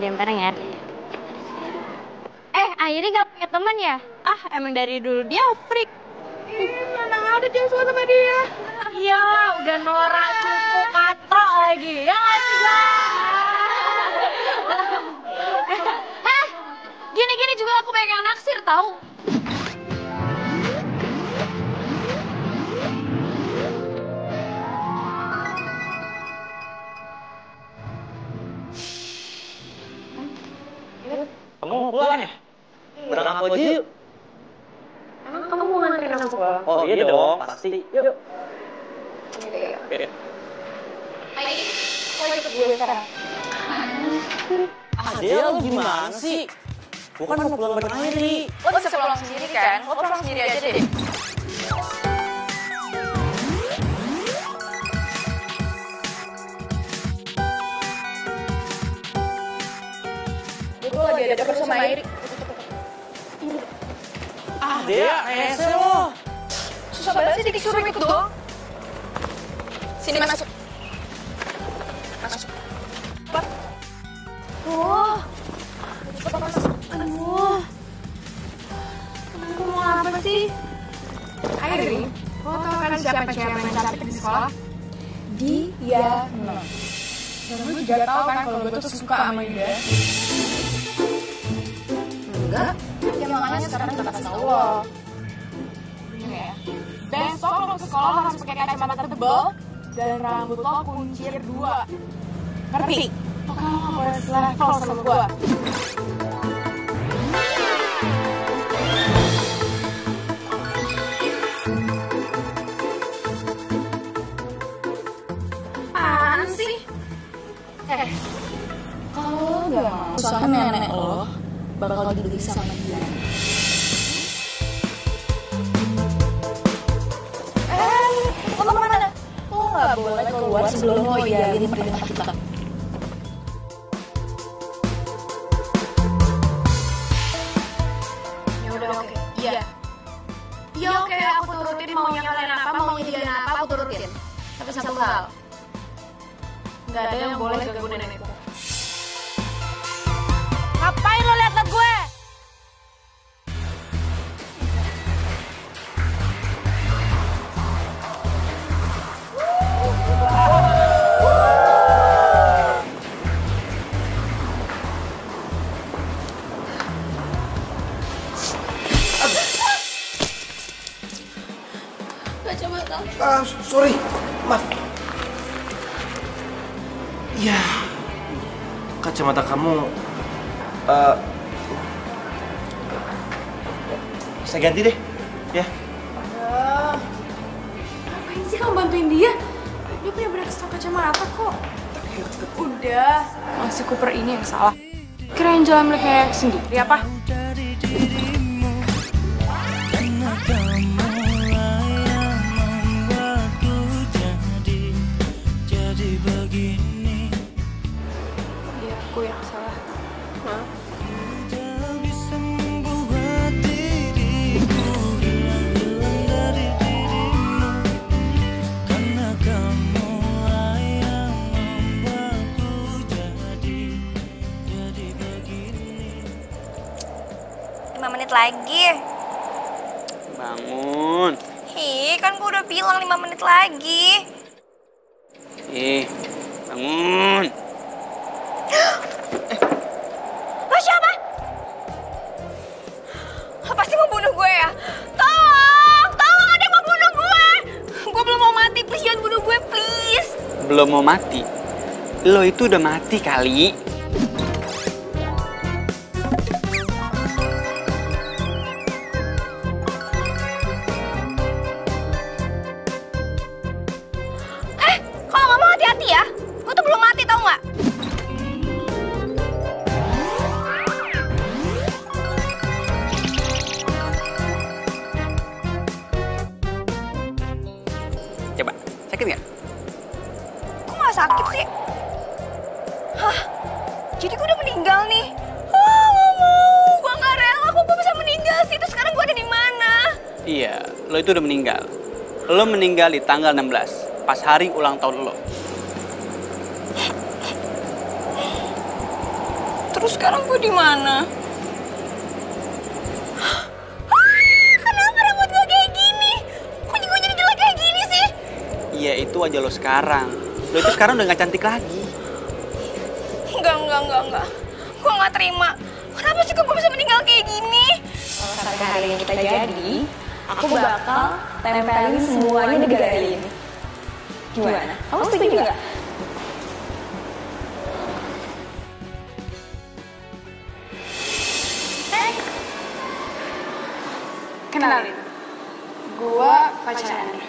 game bareng ya. Akhirnya gak punya teman ya? Emang dari dulu dia freak. Mana ada dia suka sama dia. Iya, udah norak cukup kata lagi. Ya nggak sih, gini juga aku pengen naksir tahu. Kamu mau pulang ya? Bareng aku aja yuk. Emang kamu mau nganterin aku pulang? Oh iya dong, pasti. Yuk. Oke. Mau ikut gue sekarang? Adel, lu gimana sih? Bukan mau pulang bareng Airi. Lo bisa pulang sendiri kan? Lo pulang sendiri aja deh. Gue lagi ada perlu sama Airi. Adel, rese lo. Susah banget sih disuruh ikut doang. Sini masuk. Masuk. Cepat. Cepat masuk. Aduh. Kamu mau apa sih? Airi, lo tau kan siapa cewek yang cantik di sekolah? Diana. Dan lo juga tau kan kalau gue tuh suka sama dia. Enggak. Ya makanya sekarang kita kasih tau lo. Ya. Besok lo ke sekolah harus pakai kacamata tebal dan rambut lo kuncir 2. Ngerti? Pokoknya lo gak boleh selevel sama gue. Apaan sih? Kalau lo gak mau sama nenek lo bakal dibeli sama dia. Lo mau kemana? Lo gak boleh keluar sebelum lo iyain perintah kita. Ya udah oke. Iya. Iya oke, aku turutin maunya kalian apa, maunya dia apa, aku turutin. Tapi satu hal, gak ada yang boleh ganggu nenekku. Ngapain lo liat gue? Sorry, maaf. Ya, kacamata kamu saya ganti deh, ya. Ngapain sih kamu bantuin dia? Dia punya banyak stok kacamata kok. Udah, masih Cooper ini yang salah. Kirain jalan mereka sendiri apa? Iya, aku yang salah. Maaf. Menit lagi. Bangun. Kan gue udah bilang 5 menit lagi. Bangun. Lo siapa? Pasti mau bunuh gue ya? Tolong ada yang mau bunuh gue. Gue belum mau mati, please jangan bunuh gue, please. Belum mau mati? Lo itu udah mati kali. Coba, sakit nggak? Kok nggak sakit sih? Hah? Jadi gue udah meninggal nih? Gue nggak rela kok gue bisa meninggal sih. Terus sekarang gue ada di mana? Iya, lo itu udah meninggal. Lo meninggal di tanggal 16, pas hari ulang tahun lo. Terus sekarang gue di mana? Kenapa rambut gue kayak gini? Kok gue jadi jelek kayak gini sih? Iya, itu wajah lo sekarang. Lo itu sekarang udah gak cantik lagi. Enggak. Gue gak terima. Kenapa sih kok gue bisa meninggal kayak gini? Kalau sampai hari yang kita jadi, aku bakal tempelin semuanya di galeri ini. Gimana? Kamu setuju nggak? Kenalin, gua pacarnya Andra.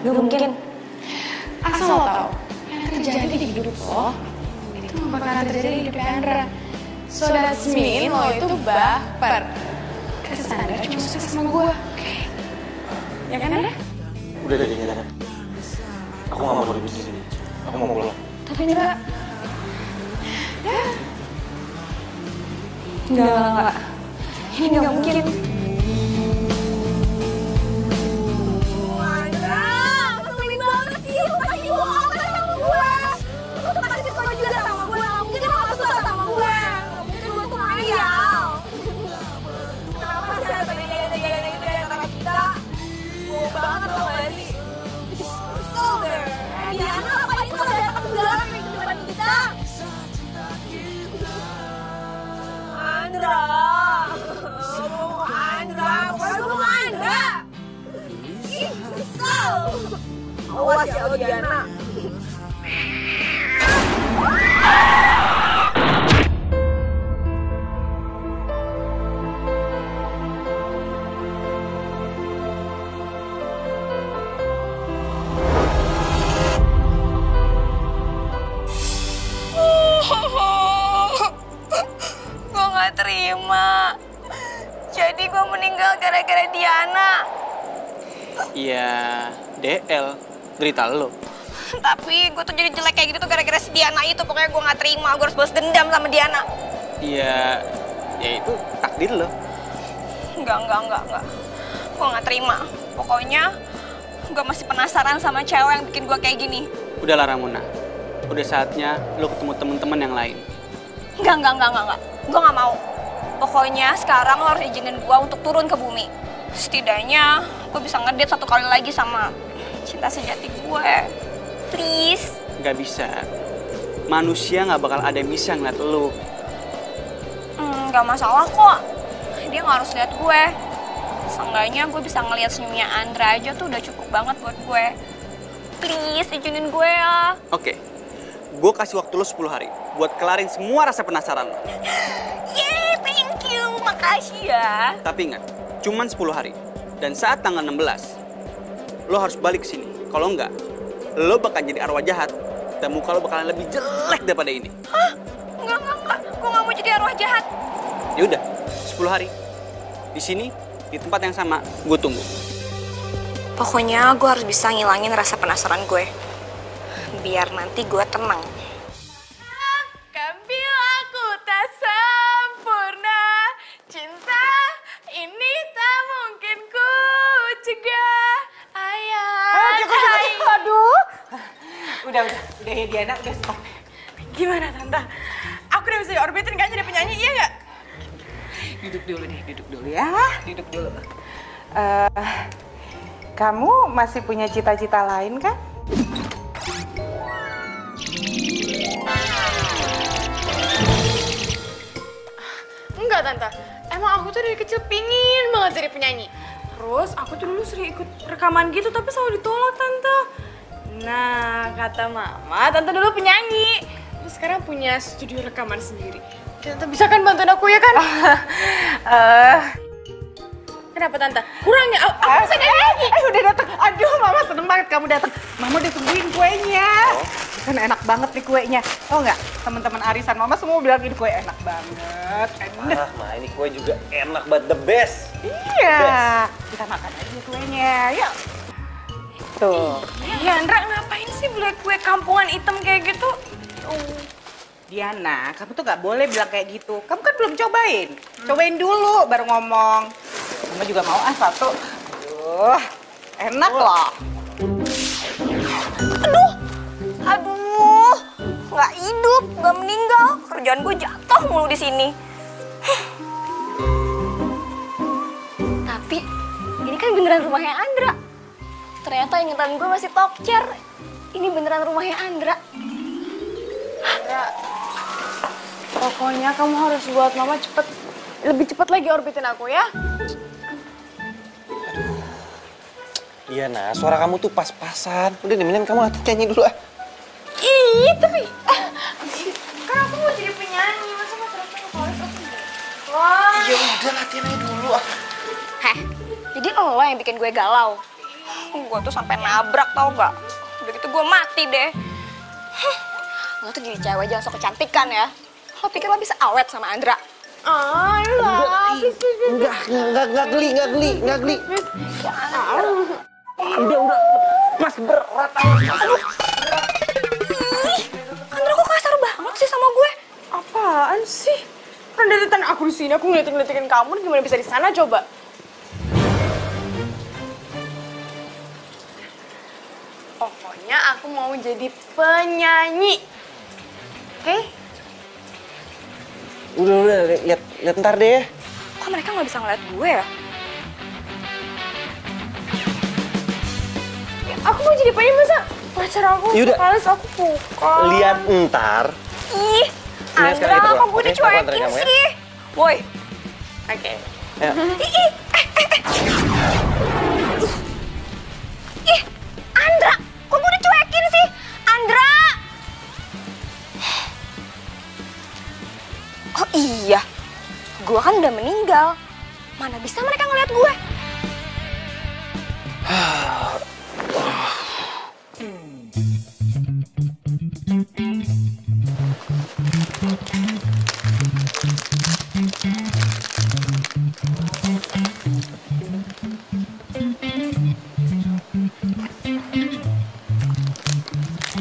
Gak mungkin. Asal lo tau, yang terjadi di hidup lo, itu gak bakalan terjadi di hidup Andra. So that's mean lo itu baper. Terus Andra cuma suka sama gue. Ya kan Andra? Udah deh, Diana. Aku gak mau ribut di sini. Aku mau pulang. Tapi enggak. Ya. Enggak. Ini enggak mungkin. Awas ya lo Diana. Gue gak terima. Jadi gue meninggal gara-gara Diana. Iya, DL. Derita lo. Tapi gue tuh jadi jelek kayak gitu tuh gara-gara si Diana itu. Pokoknya gue gak terima, gue harus balas dendam sama Diana. Iya, ya itu takdir lo. Enggak. Gue gak terima. Pokoknya gue masih penasaran sama cewek yang bikin gue kayak gini. Udahlah Ramona, udah saatnya lo ketemu temen-temen yang lain. Enggak. Gue gak mau. Pokoknya sekarang lo harus izinin gue untuk turun ke bumi. Setidaknya gue bisa ngedate satu kali lagi sama cinta sejati gue. Please. Gak bisa. Manusia gak bakal ada yang bisa ngeliat lo. Gak masalah kok. Dia gak harus lihat gue. Seenggaknya gue bisa ngeliat senyumnya Andra aja tuh udah cukup banget buat gue. Please, izinin gue ya. Oke, gue kasih waktu lo 10 hari buat kelarin semua rasa penasaran lo. Yeay, thank you. Makasih ya. Tapi ingat, cuman 10 hari. Dan saat tanggal 16, lo harus balik ke sini. Kalau enggak, lo bakal jadi arwah jahat dan muka lo bakalan lebih jelek daripada ini. Hah? Enggak. Gue gak mau jadi arwah jahat. Ya udah, 10 hari. Di sini, di tempat yang sama, gue tunggu. Pokoknya gue harus bisa ngilangin rasa penasaran gue. Biar nanti gue tenang. Bila aku tak sempurna, cinta ini tak mungkin ku cegah. Aduh. Udah ya Diana, udah stop. Gimana Tante? Aku udah bisa diorbitin kan jadi penyanyi, iya nggak? Duduk dulu ya. Kamu masih punya cita-cita lain kan? Enggak Tante, emang aku tuh dari kecil pingin banget jadi penyanyi. Terus aku tuh dulu sering ikut rekaman gitu tapi selalu ditolak Tante. Nah, kata Mama, Tante dulu penyanyi. Terus sekarang punya studio rekaman sendiri. Tante bisa kan bantuin aku ya kan? Kenapa Tante? Kurang ya? Aku bisa nyanyi lagi. Udah datang. Aduh, Mama seneng banget kamu datang. Mama udah tungguin kuenya. Kan enak banget nih kuenya. Tau nggak? Teman-teman arisan Mama semua bilang ini kue enak banget. Ma, ini kue juga enak banget, the best. Iya. Kita makan aja kuenya. Yuk. Tuh. Ya Andra, ngapain sih beli kue kampungan hitam kayak gitu? Diana, kamu tuh nggak boleh bilang kayak gitu. Kamu kan belum cobain. Cobain dulu baru ngomong. Mama juga mau satu. Aduh. Enak lah. Aduh, nggak hidup, nggak meninggal. Kerjaan gue jatuh mulu di sini. Tapi ini kan beneran rumahnya Andra. Ternyata ingatan gue masih top chair. Ini beneran rumahnya Andra. Andra, pokoknya kamu harus buat mama lebih cepet lagi orbitin aku ya. Iya, nah, suara kamu tuh pas-pasan. Udah mendingan kamu nyanyi dulu ah. Ih, tapi kan aku mau jadi penyanyi, masa mau terus ke vokalis aku enggak? Wah. Ya udah latihan aja dulu ah. Heh, jadi lo yang bikin gue galau. Gue tuh sampai nabrak tau gak? Udah gitu gue mati deh. Lo tuh jadi cewek jangan sok kecantikan ya. Lo pikir lo bisa awet sama Andra? Ah, lah. Enggak geli. Udah. Mas berat aja. Andra kok kasar banget sih sama gue? Apaan sih? Kan dari tadi aku di sini aku ngeliatin kamu, gimana bisa di sana coba? Pokoknya aku mau jadi penyanyi. Oke? Udah, lihat ntar deh. Kok mereka nggak bisa ngeliat gue ya? Aku mau jadi penyanyi, masa pacar aku Yaudah. vokalis aku bukan. Lihat ntar. Ih, Ini sekarang kita Andra, pulang. kok gue Oke, aku dicuekin anterin kamu ya. sih? Woi, Oke. Ya. Ih, Andra, kok gue dicuekin sih? Andra! Oh iya, gue kan udah meninggal. Mana bisa mereka ngeliat gue?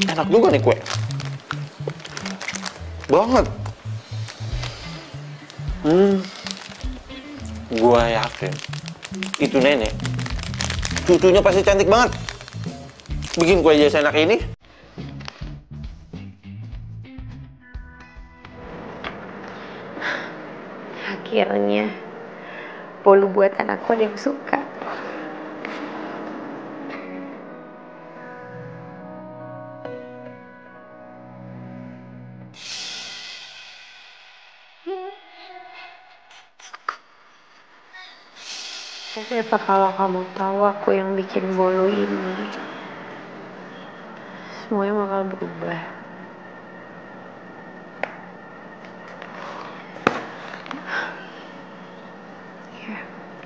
Enak juga nih kue. Banget. Gua yakin itu nenek. Cucunya pasti cantik banget. Bikin kue aja seenak ini. Akhirnya bolu buat anakku ada yang suka. Apa kalau kamu tahu aku yang bikin bolu ini, semuanya bakal berubah. Ya,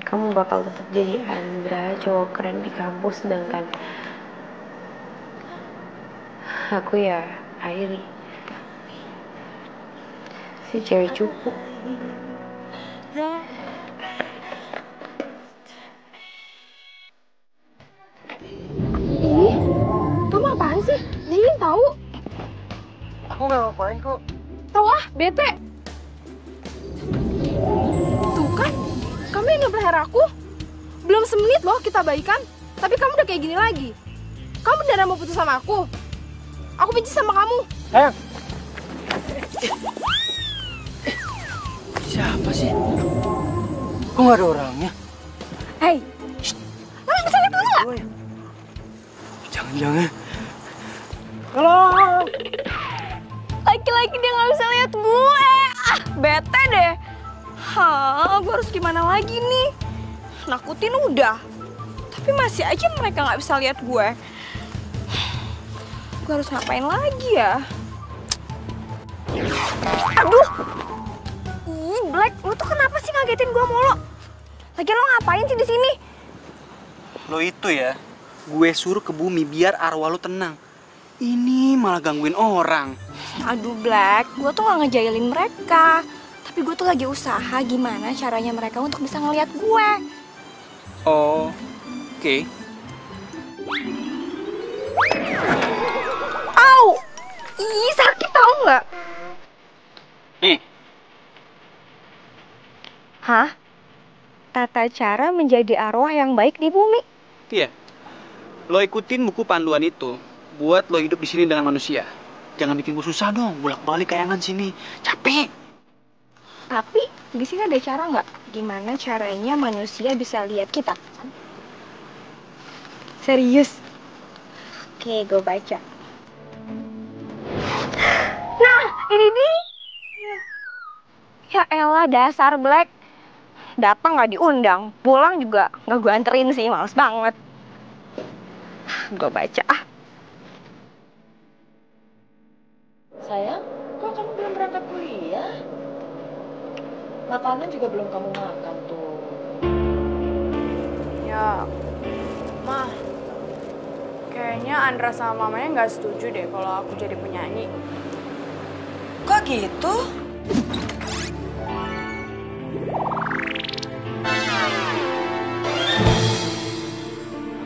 kamu bakal tetap jadi Andra, cowok keren di kampus, sedangkan aku ya Airi, si cewek cupu. Kamu apaan sih? Dingin tahu? Aku nggak ngapain kok. Tahu ah, bete. Tuh kan, kamu yang ngebelher aku. Belum semenit loh kita baikan, tapi kamu udah kayak gini lagi. Kamu beneran mau putus sama aku? Aku benci sama kamu. Siapa sih? Kok nggak ada orangnya? Hei, kamu bisa lihat dulu nggak? Jangan-jangan. Laki-laki dia nggak bisa lihat gue. Ah, bete deh. Hah, gue harus gimana lagi nih? Nakutin udah, tapi masih aja mereka nggak bisa lihat gue. Gue harus ngapain lagi ya? Aduh, ih Black, lu tuh kenapa sih ngagetin gue mulu? Lagian lo ngapain sih di sini? Lo itu ya, gue suruh ke bumi biar arwah lo tenang. Ini malah gangguin orang. Aduh Black, gue tuh gak ngejailin mereka. Tapi gue tuh lagi usaha gimana caranya mereka untuk bisa ngeliat gue. Oh, oke. Au! Ih, sakit tau nggak? Nih, Hah? Tata cara menjadi arwah yang baik di bumi? iya. Lo ikutin buku panduan itu buat lo hidup di sini dengan manusia. Jangan bikin gue susah dong, bolak-balik kayangan sini. Capek. Tapi di sini ada cara nggak? Gimana caranya manusia bisa lihat kita? Serius? Oke, gue baca. Nah, ini dia. Ya elah, dasar Black. Datang nggak diundang, pulang juga nggak gue anterin sih, males banget. Gue baca ah. Sayang, kok kamu belum berangkat kuliah? Makanan juga belum kamu makan tuh. Ya, Mah, kayaknya Andra sama mamanya nggak setuju deh kalau aku jadi penyanyi. Kok gitu?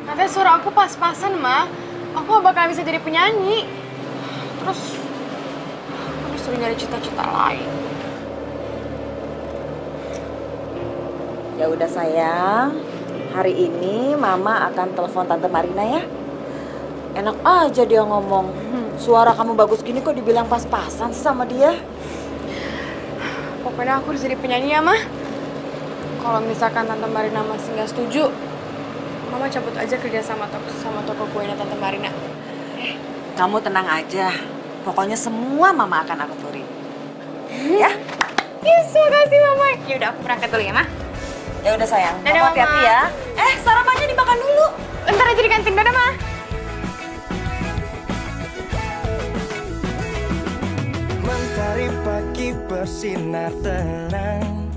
Katanya suara aku pas-pasan, Mah. Aku gak bakal bisa jadi penyanyi. Terus, aku disuruh nyari cita-cita lain. Ya udah sayang, hari ini Mama akan telepon Tante Marina ya. Enak aja dia ngomong. Suara kamu bagus gini kok dibilang pas-pasan sih sama dia. Pokoknya aku harus jadi penyanyi ya, Mah. Kalau misalkan Tante Marina masih nggak setuju, Mama cabut aja kerja sama toko kuenya Tante Marina. Kamu tenang aja. Pokoknya semua Mama akan aku turin. Ya? Yes, makasih Mama. Yaudah, aku berangkat dulu ya, Mah. Ya udah sayang. Dadah, Mama hati-hati Mama. ya. Sarapannya dimakan dulu. Ntar aja di kantin, dadah, Mah. Mentari pagi bersinar terang,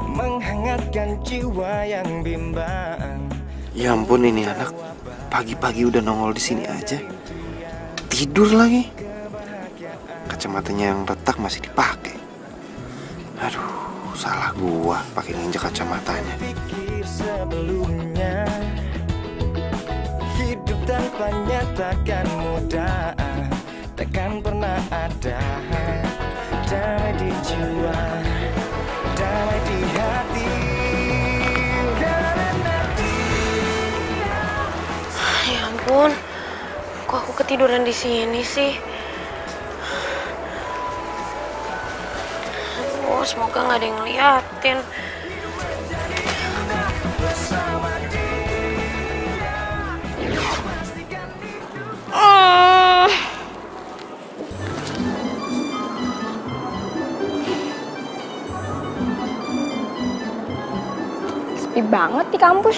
menghangatkan jiwa yang bimbang. Ya ampun, ini anak pagi-pagi udah nongol di sini aja. Tidur lagi. Kacamatanya yang retak masih dipakai. Aduh, salah gua pakai nginjek kacamatanya. Pikir sebelumnya, hidup tanpanya takkan mudah, takkan pernah ada damai di jiwa, damai di hati. Ya ampun, kok aku ketiduran di sini sih? Aduh, semoga nggak ada yang ngeliatin. Sepi banget di kampus.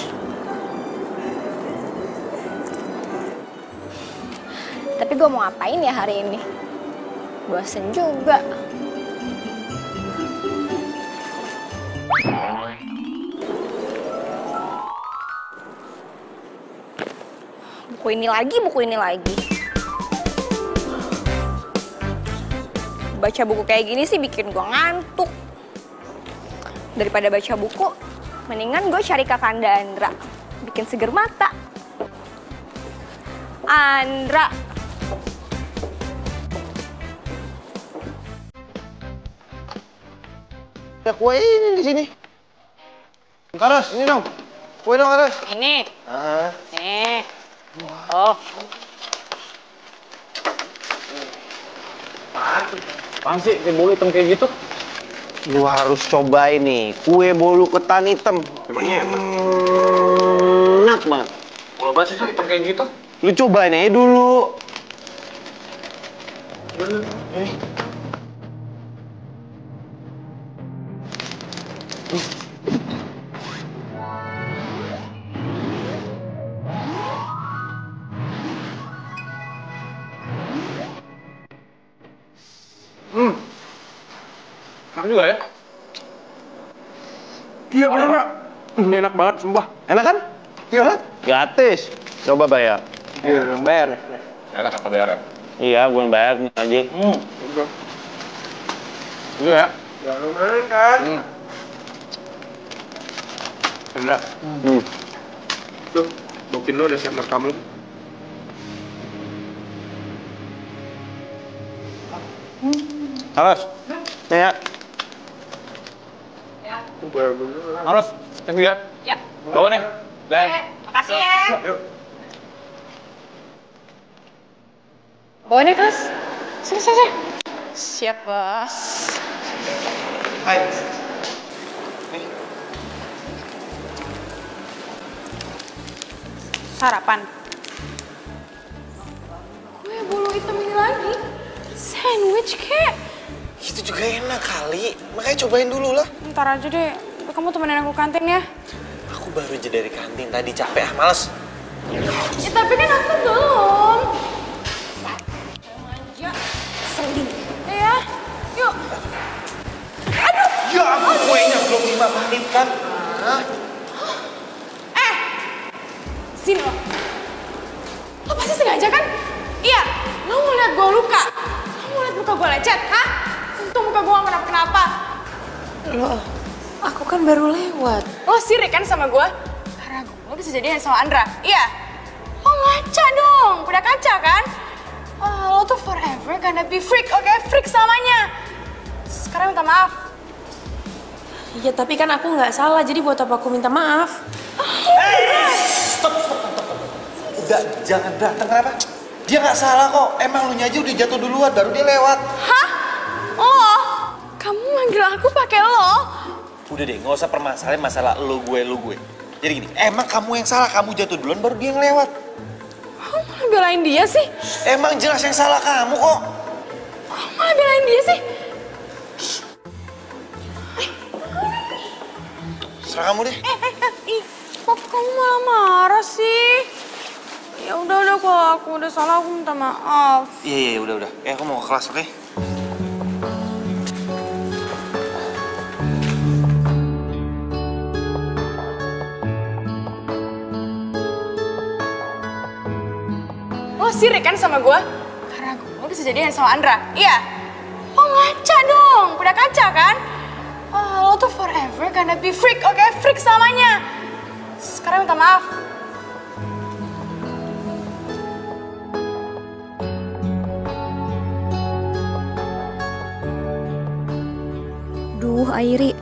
Tapi gue mau ngapain ya hari ini? Bosen juga. Buku ini lagi, buku ini lagi. Baca buku kayak gini sih bikin gue ngantuk. Daripada baca buku, mendingan gue cari Kakanda Andra. Bikin seger mata. Andra. Ya kue ini di sini. Karas, ini dong. Kue dong, Karas. Ini. Ah. Nih. Oh. Apaan sih kue bolu hitam kayak gitu? Lu harus cobain nih, kue bolu ketan hitam. Emangnya enak? Enak banget. Kalau banget sih hitam kayak gitu? Lu cobain aja dulu. Ini. Enak juga ya? Iya bener Pak. Ini enak banget, sumpah. Enak kan? Iya kan? Gratis. Coba bayar. Iya, bayar. Enak apa bayar? Iya, gue bayar aja. Udah. Iya ya? Ya lumayan kan? Enak. Tuh, buktiin lo udah siap rekam lo. Alas. Ya. Harus, thank you ya. Ya. Bawa nih. Dah. Makasih ya. Yuk. Bawa nih, kelas. Sini. Siap, Bos. Hai. Nih. Sarapan. Kue bolu hitam ini lagi. Sandwich, kek. Itu juga enak kali. Makanya cobain dulu lah. Ntar aja deh. Kamu temenin aku kantin ya. Aku baru aja dari kantin tadi, capek males. Ya, tapi kan aku belum. Manja. Selin. Ya, yuk. Aduh. Ya ampun, kuenya belum 5 menit kan? Sini lo. Lo pasti sengaja kan? Iya, lo mau lihat gue luka. Lo mau lihat muka gue lecet, hah? Untung muka gue gak kenapa-kenapa. Loh, aku kan baru lewat. Lo sirik kan sama gue? Karena gue bisa jadian sama Andra, iya? Lo ngaca dong, udah kaca kan? Lo tuh forever gonna be freak, oke? Freak selamanya. Sekarang minta maaf. Iya, tapi kan aku nggak salah, jadi buat apa aku minta maaf? Stop. Udah, jangan berantem, kenapa? Dia nggak salah kok, emang lu aja udah jatuh duluan, baru dia lewat. Hah? Lo? Kamu manggil aku pakai lo? Udah deh, nggak usah permasalahin masalah lu gue. Jadi gini, emang kamu yang salah, kamu jatuh duluan baru dia yang lewat. Kamu malah belain dia sih? Emang jelas yang salah kamu kok. Kamu malah belain dia sih? Serah kamu deh. Kok kamu malah marah sih? Ya udah kalau aku udah salah aku minta maaf. Iya, udah. Aku mau ke kelas, oke? Lo sirik kan sama gue? Karena gue bisa jadian sama Andra, iya? Lo ngaca dong, udah kaca kan? Lo tuh forever gonna be freak, oke? Freak selamanya. Sekarang minta maaf. Duh, Airi,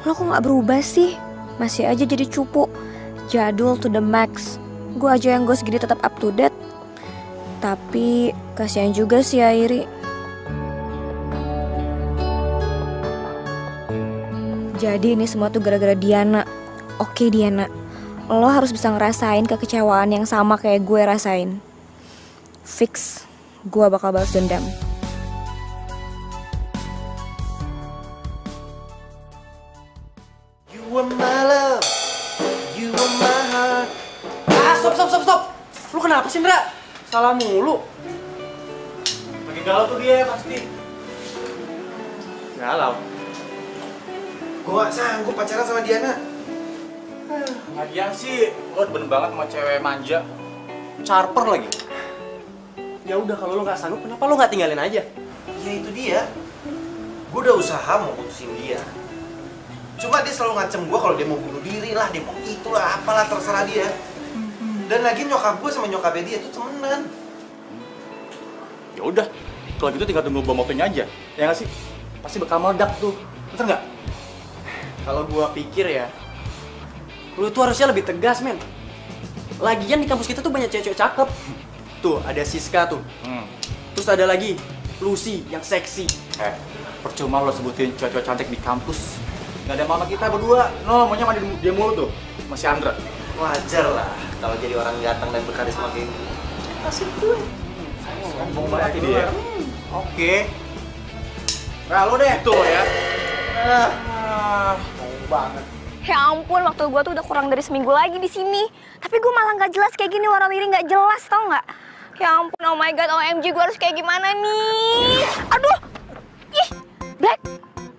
lo kok gak berubah sih? Masih aja jadi cupu. Jadul to the max. Gue aja yang gue segini tetap up to date. Tapi kasihan juga sih Airi. Jadi ini semua tuh gara-gara Diana. Oke Diana, lo harus bisa ngerasain kekecewaan yang sama kayak gue rasain. Fix, gue bakal balas dendam. You are my love, you are my heart. Stop. Lu kenapa sih, Ndra? Salah mulu. Lagi galau tuh dia pasti. Galau? Gue gak sanggup pacaran sama Diana. Lagian sih, lo bener banget sama cewek manja. Charper lagi. Ya udah, kalau lo gak sanggup, kenapa lo gak tinggalin aja? Ya itu dia. Gue udah usaha mau putusin dia. Cuma dia selalu ngacem gue kalau dia mau bunuh diri lah, dia mau itulah, apalah, terserah dia. Dan lagi nyokap gue sama nyokapnya dia tuh temenan. Ya udah, kalau gitu tinggal tunggu bom waktunya aja. Ya nggak sih? Pasti bakal meledak tuh. Bener nggak? Kalau gua pikir ya, lu tuh harusnya lebih tegas, men. Lagian di kampus kita tuh banyak cewek-cewek cakep. Tuh, ada Siska tuh. Terus ada lagi Lucy yang seksi. Percuma lo sebutin cewek-cewek cantik di kampus. Nggak ada mama kita berdua. No, maunya sama dia mulu tuh. Masih Andra. Wajar lah kalau jadi orang ganteng dan berkarisma kayak gitu. Asik tuh. Sombong banget dia. Oke. Nah, lo deh. Itu ya. Banget. Ya ampun, waktu gue tuh udah kurang dari seminggu lagi di sini. Tapi gue malah nggak jelas kayak gini, warawiri nggak jelas, tau nggak? Ya ampun, oh my god, OMG, gue harus kayak gimana nih? Aduh, ih, Black,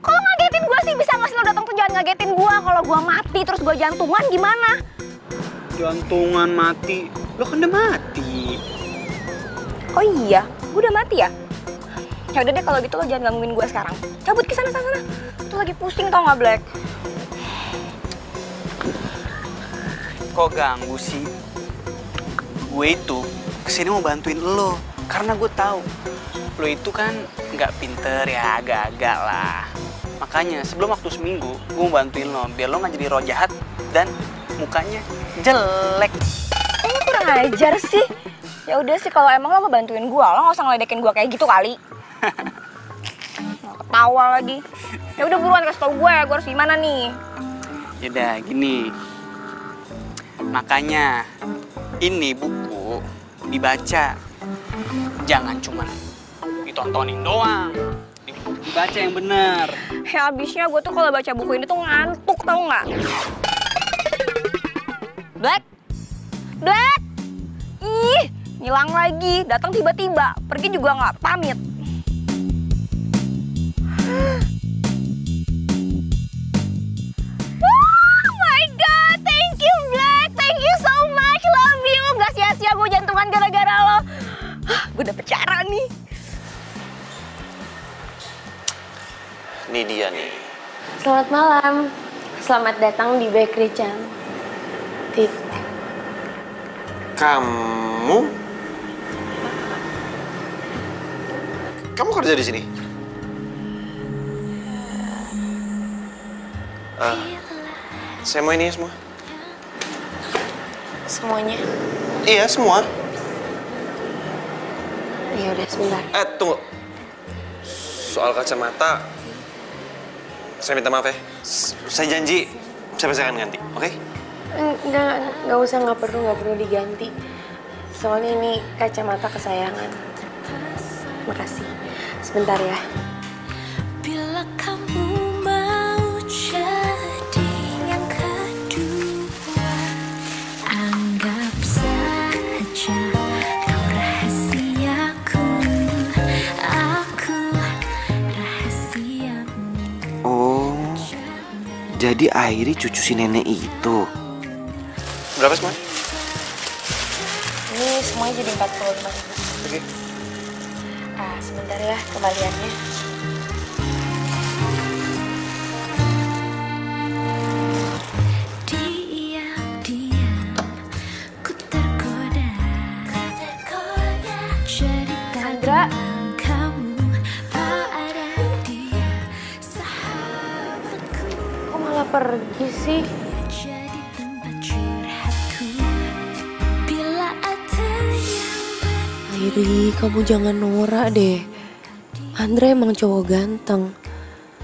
kalau ngagetin gue sih bisa nggak sih lo datang tuh jangan ngagetin gue. Kalau gue mati terus gue jantungan gimana? Jantungan mati? Lo kan udah mati. Oh iya, gue udah mati ya? Ya udah deh kalau gitu lo jangan gangguin gue sekarang. Cabut ke sana. Itu lagi pusing tau nggak, Black? Kok ganggu sih? Gue itu kesini mau bantuin lo, karena gue tahu lo itu kan nggak pinter ya, agak-agak lah. Makanya sebelum waktu seminggu, gue mau bantuin lo biar lo nggak jadi roh jahat dan mukanya jelek. Lo kurang ajar sih. Ya udah sih, kalau emang lo mau bantuin gue, lo nggak usah ngeledekin gue kayak gitu kali. Ketawa lagi. Ya udah buruan kasih tau gue harus gimana nih. Yaudah gini. Makanya ini buku dibaca. Jangan cuma ditontonin doang. Dibaca yang bener. Ya abisnya gue tuh kalau baca buku ini tuh ngantuk, tau nggak? Black? Black? Ih, ngilang lagi. Datang tiba-tiba. Pergi juga nggak pamit. Oh my God, thank you Black. Thank you so much, love you. Gak sia-sia gue jantungan gara-gara lo. Gue dapet cara nih. Ini dia nih. Selamat malam. Selamat datang di Bakery Cantik. Kamu kerja di sini? Saya mau ini semua. Semuanya. Iya, semua. Ya udah sebentar. Tunggu. Soal kacamata, saya minta maaf ya. Saya janji, saya pasti akan ganti, oke? Nggak usah, nggak perlu diganti. Soalnya ini kacamata kesayangan. Makasih. Sebentar ya. Bila kamu mau jadi yang kedua, anggap saja kau rahasiaku, aku rahasiamu. Oh, jadi Airi cucu si nenek itu. Berapa semua? Ini semuanya jadi 45.000. Oke. Sebentar ya kembaliannya. Diam-diam ku tergoda cerita Sandra. tentang kamu pada dia, sahabatku. Kok malah pergi sih? Jadi tempat curhatku bila ada yang Airi, kamu jangan norak deh. Andre emang cowok ganteng.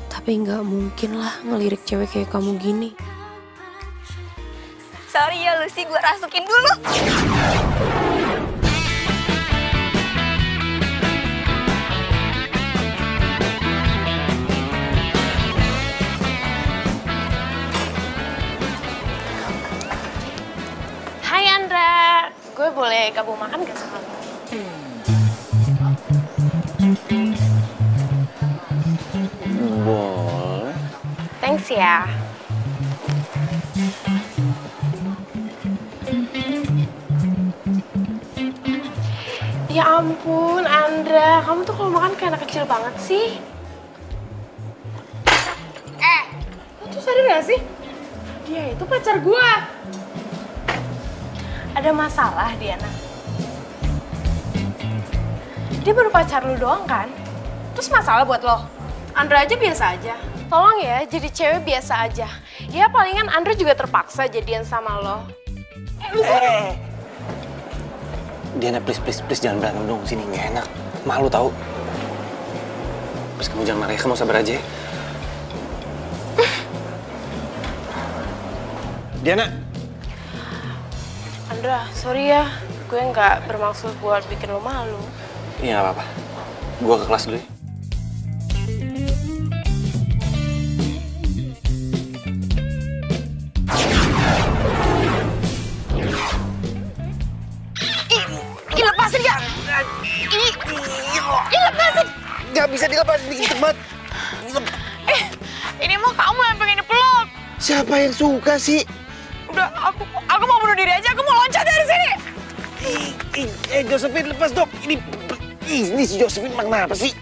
Tapi nggak mungkin lah ngelirik cewek kayak kamu gini. Sorry ya Lucy, gue rasukin dulu. Hai Andra, gue boleh gabung makan gak sama lo? Boleh. Thanks ya. Ya ampun Andra, kamu tuh kalau makan kayak anak kecil banget sih. Lo tuh sadar gak sih? Dia itu pacar gua. Ada masalah, Diana? Dia baru pacar lu doang kan? Terus masalah buat lo? Andra aja biasa aja. Tolong ya, jadi cewek biasa aja. Ya palingan Andra juga terpaksa jadian sama lo. Diana, please jangan berantem dong sini, nggak enak. Malu tahu. Please kamu jangan marah ya, kamu sabar aja ya. Diana. Andra, sorry ya. Gue nggak bermaksud buat bikin lo malu. Iya nggak apa-apa. Gua ke kelas dulu ya. Ih, lepasin ya. Ih, lepasin. Nggak bisa dilepasin, bikin cepat. Ini mah kamu yang pengen dipeluk. Siapa yang suka sih? Udah, aku mau bunuh diri aja. Aku mau loncat dari sini. Josephine, lepas dong. Ini si Josephine kenapa sih?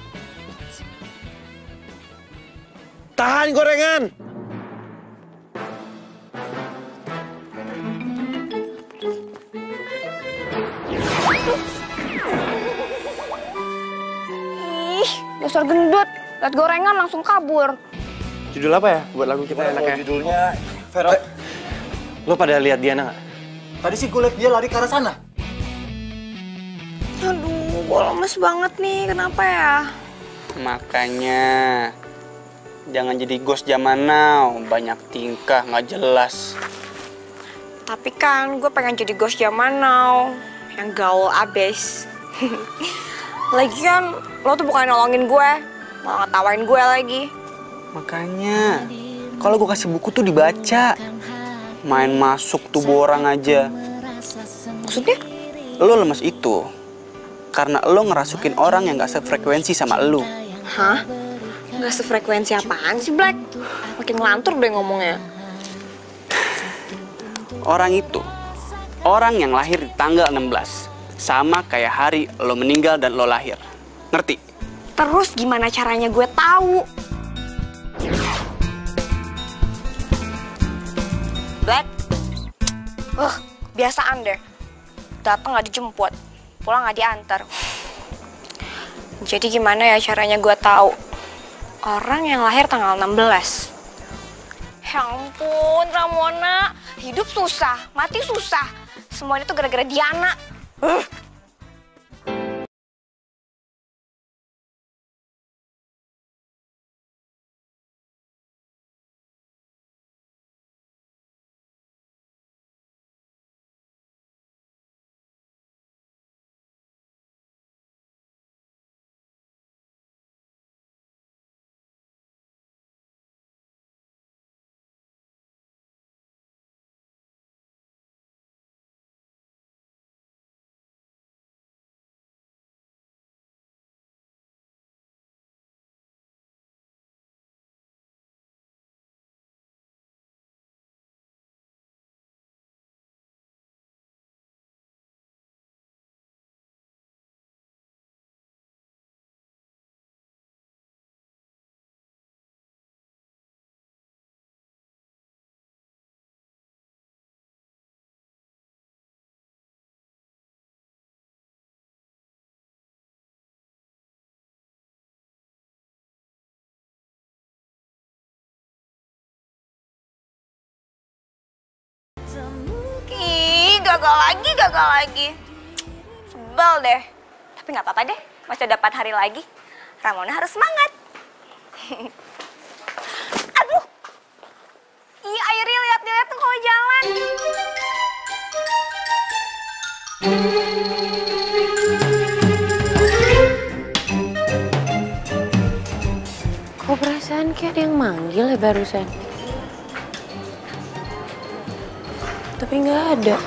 Tahan gorengan. Ih, dasar gendut. Lihat gorengan langsung kabur. Judul apa ya buat lagu kita enaknya? Judulnya Vero. Lo pada lihat Diana nggak? Tadi sih gue liat dia lari ke arah sana. Aduh, gue lemes banget nih. Kenapa ya? Makanya jangan jadi ghost zaman now, banyak tingkah nggak jelas. Tapi kan gue pengen jadi ghost zaman now, yang gaul abis. Lagian lo tuh bukan nolongin gue, malah ngetawain gue lagi. Makanya kalau gue kasih buku tuh dibaca, main masuk tubuh orang aja. Maksudnya? Lo lemes itu karena lo ngerasukin orang yang gak sefrekuensi sama lo. Hah? Gak sefrekuensi apaan sih, Black? Makin ngelantur deh ngomongnya. Orang itu, orang yang lahir di tanggal 16, sama kayak hari lo meninggal dan lo lahir. Ngerti? Terus gimana caranya gue tahu? Black? Biasaan deh. Datang gak dijemput, pulang gak diantar. Jadi gimana ya caranya gue tahu orang yang lahir tanggal 16? Ya ampun, Ramona. Hidup susah, mati susah. Semuanya tuh gara-gara Diana. Ih, gagal lagi. Sebel deh. Tapi nggak apa-apa deh, masih dapat hari lagi. Ramona harus semangat. Aduh. Ih, Airi lihat-lihat tuh kalau jalan. Kok perasaan kayak ada yang manggil ya barusan? Tapi nggak ada.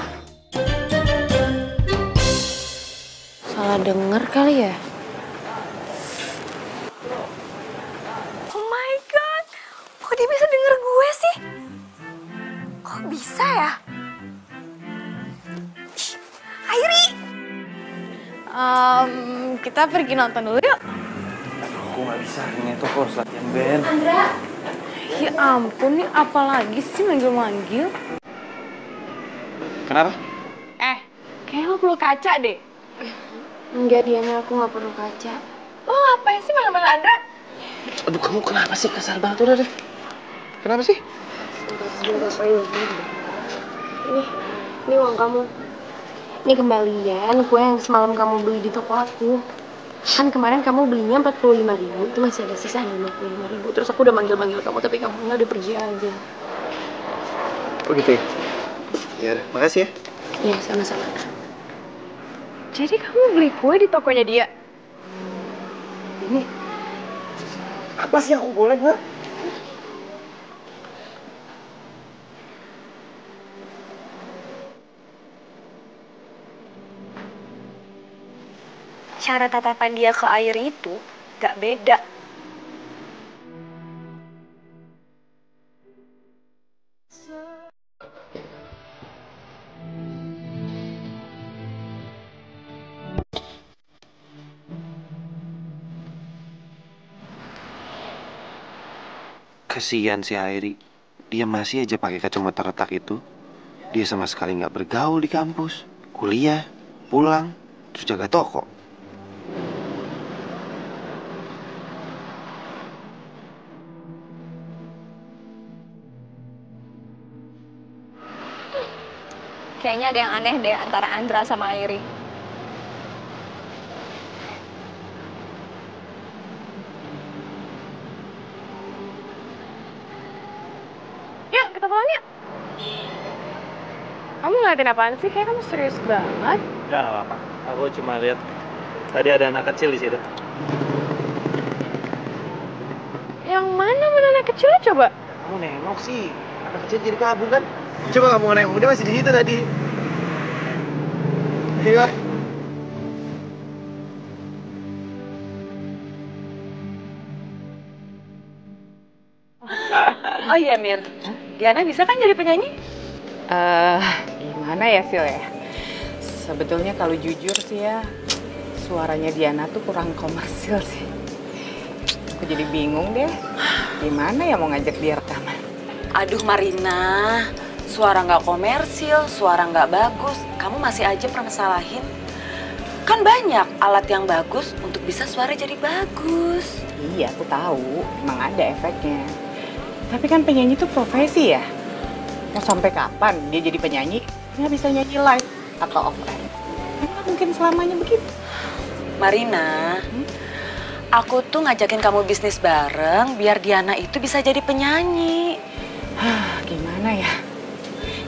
Salah denger kali ya? Oh my god, kok dia bisa denger gue sih? Kok bisa ya? Ih, Airi! Kita pergi nonton dulu yuk. Aku nggak bisa, ini tuh harus latihan band. Ya ampun, nih apalagi sih manggil-manggil? Kenapa? Kayaknya lo perlu kaca deh. Enggak, Diana, aku nggak perlu kaca. Lo ngapain sih malam-malam Andra? Aduh, kamu kenapa sih kasar banget udah deh? Kenapa sih? Ini uang kamu. Ini kembalian kue yang semalam kamu beli di toko aku. Kan kemarin kamu belinya 45.000, itu masih ada sisa 55.000. Terus aku udah manggil-manggil kamu, tapi kamu nggak, udah pergi aja. Oh gitu ya? Ya udah, makasih ya. Iya, sama-sama. Jadi kamu beli kue di tokonya dia? Ini apa sih yang aku boleh nggak? Cara tatapan dia ke air itu gak beda. Kasihan si Airi. Dia masih aja pakai kacamata retak itu. Dia sama sekali nggak bergaul di kampus. Kuliah, pulang, terus jaga toko. Kayaknya ada yang aneh deh antara Andra sama Airi. kita pulang yuk. Kamu ngeliatin apaan sih? Kayak kamu serius banget. Gak apa-apa. Aku cuma lihat tadi ada anak kecil di situ. Yang mana anak kecilnya coba? Kamu nengok sih. Anak kecil jadi kabur kan? Coba kamu nengok, dia masih di situ tadi. Iya. Oh iya Mir, Diana bisa kan jadi penyanyi? Gimana ya Sil ya? Sebetulnya kalau jujur sih ya, suaranya Diana tuh kurang komersil sih. Aku jadi bingung deh, gimana ya mau ngajak dia rekaman? Aduh Marina, suara nggak komersil, suara nggak bagus, kamu masih aja permasalahin. Kan banyak alat yang bagus untuk bisa suara jadi bagus. Iya, aku tahu, emang ada efeknya. Tapi kan penyanyi itu profesi ya. Mau sampai kapan dia jadi penyanyi? Nggak bisa nyanyi live atau off air. Nggak mungkin selamanya begitu. Marina, aku tuh ngajakin kamu bisnis bareng biar Diana itu bisa jadi penyanyi. Gimana ya?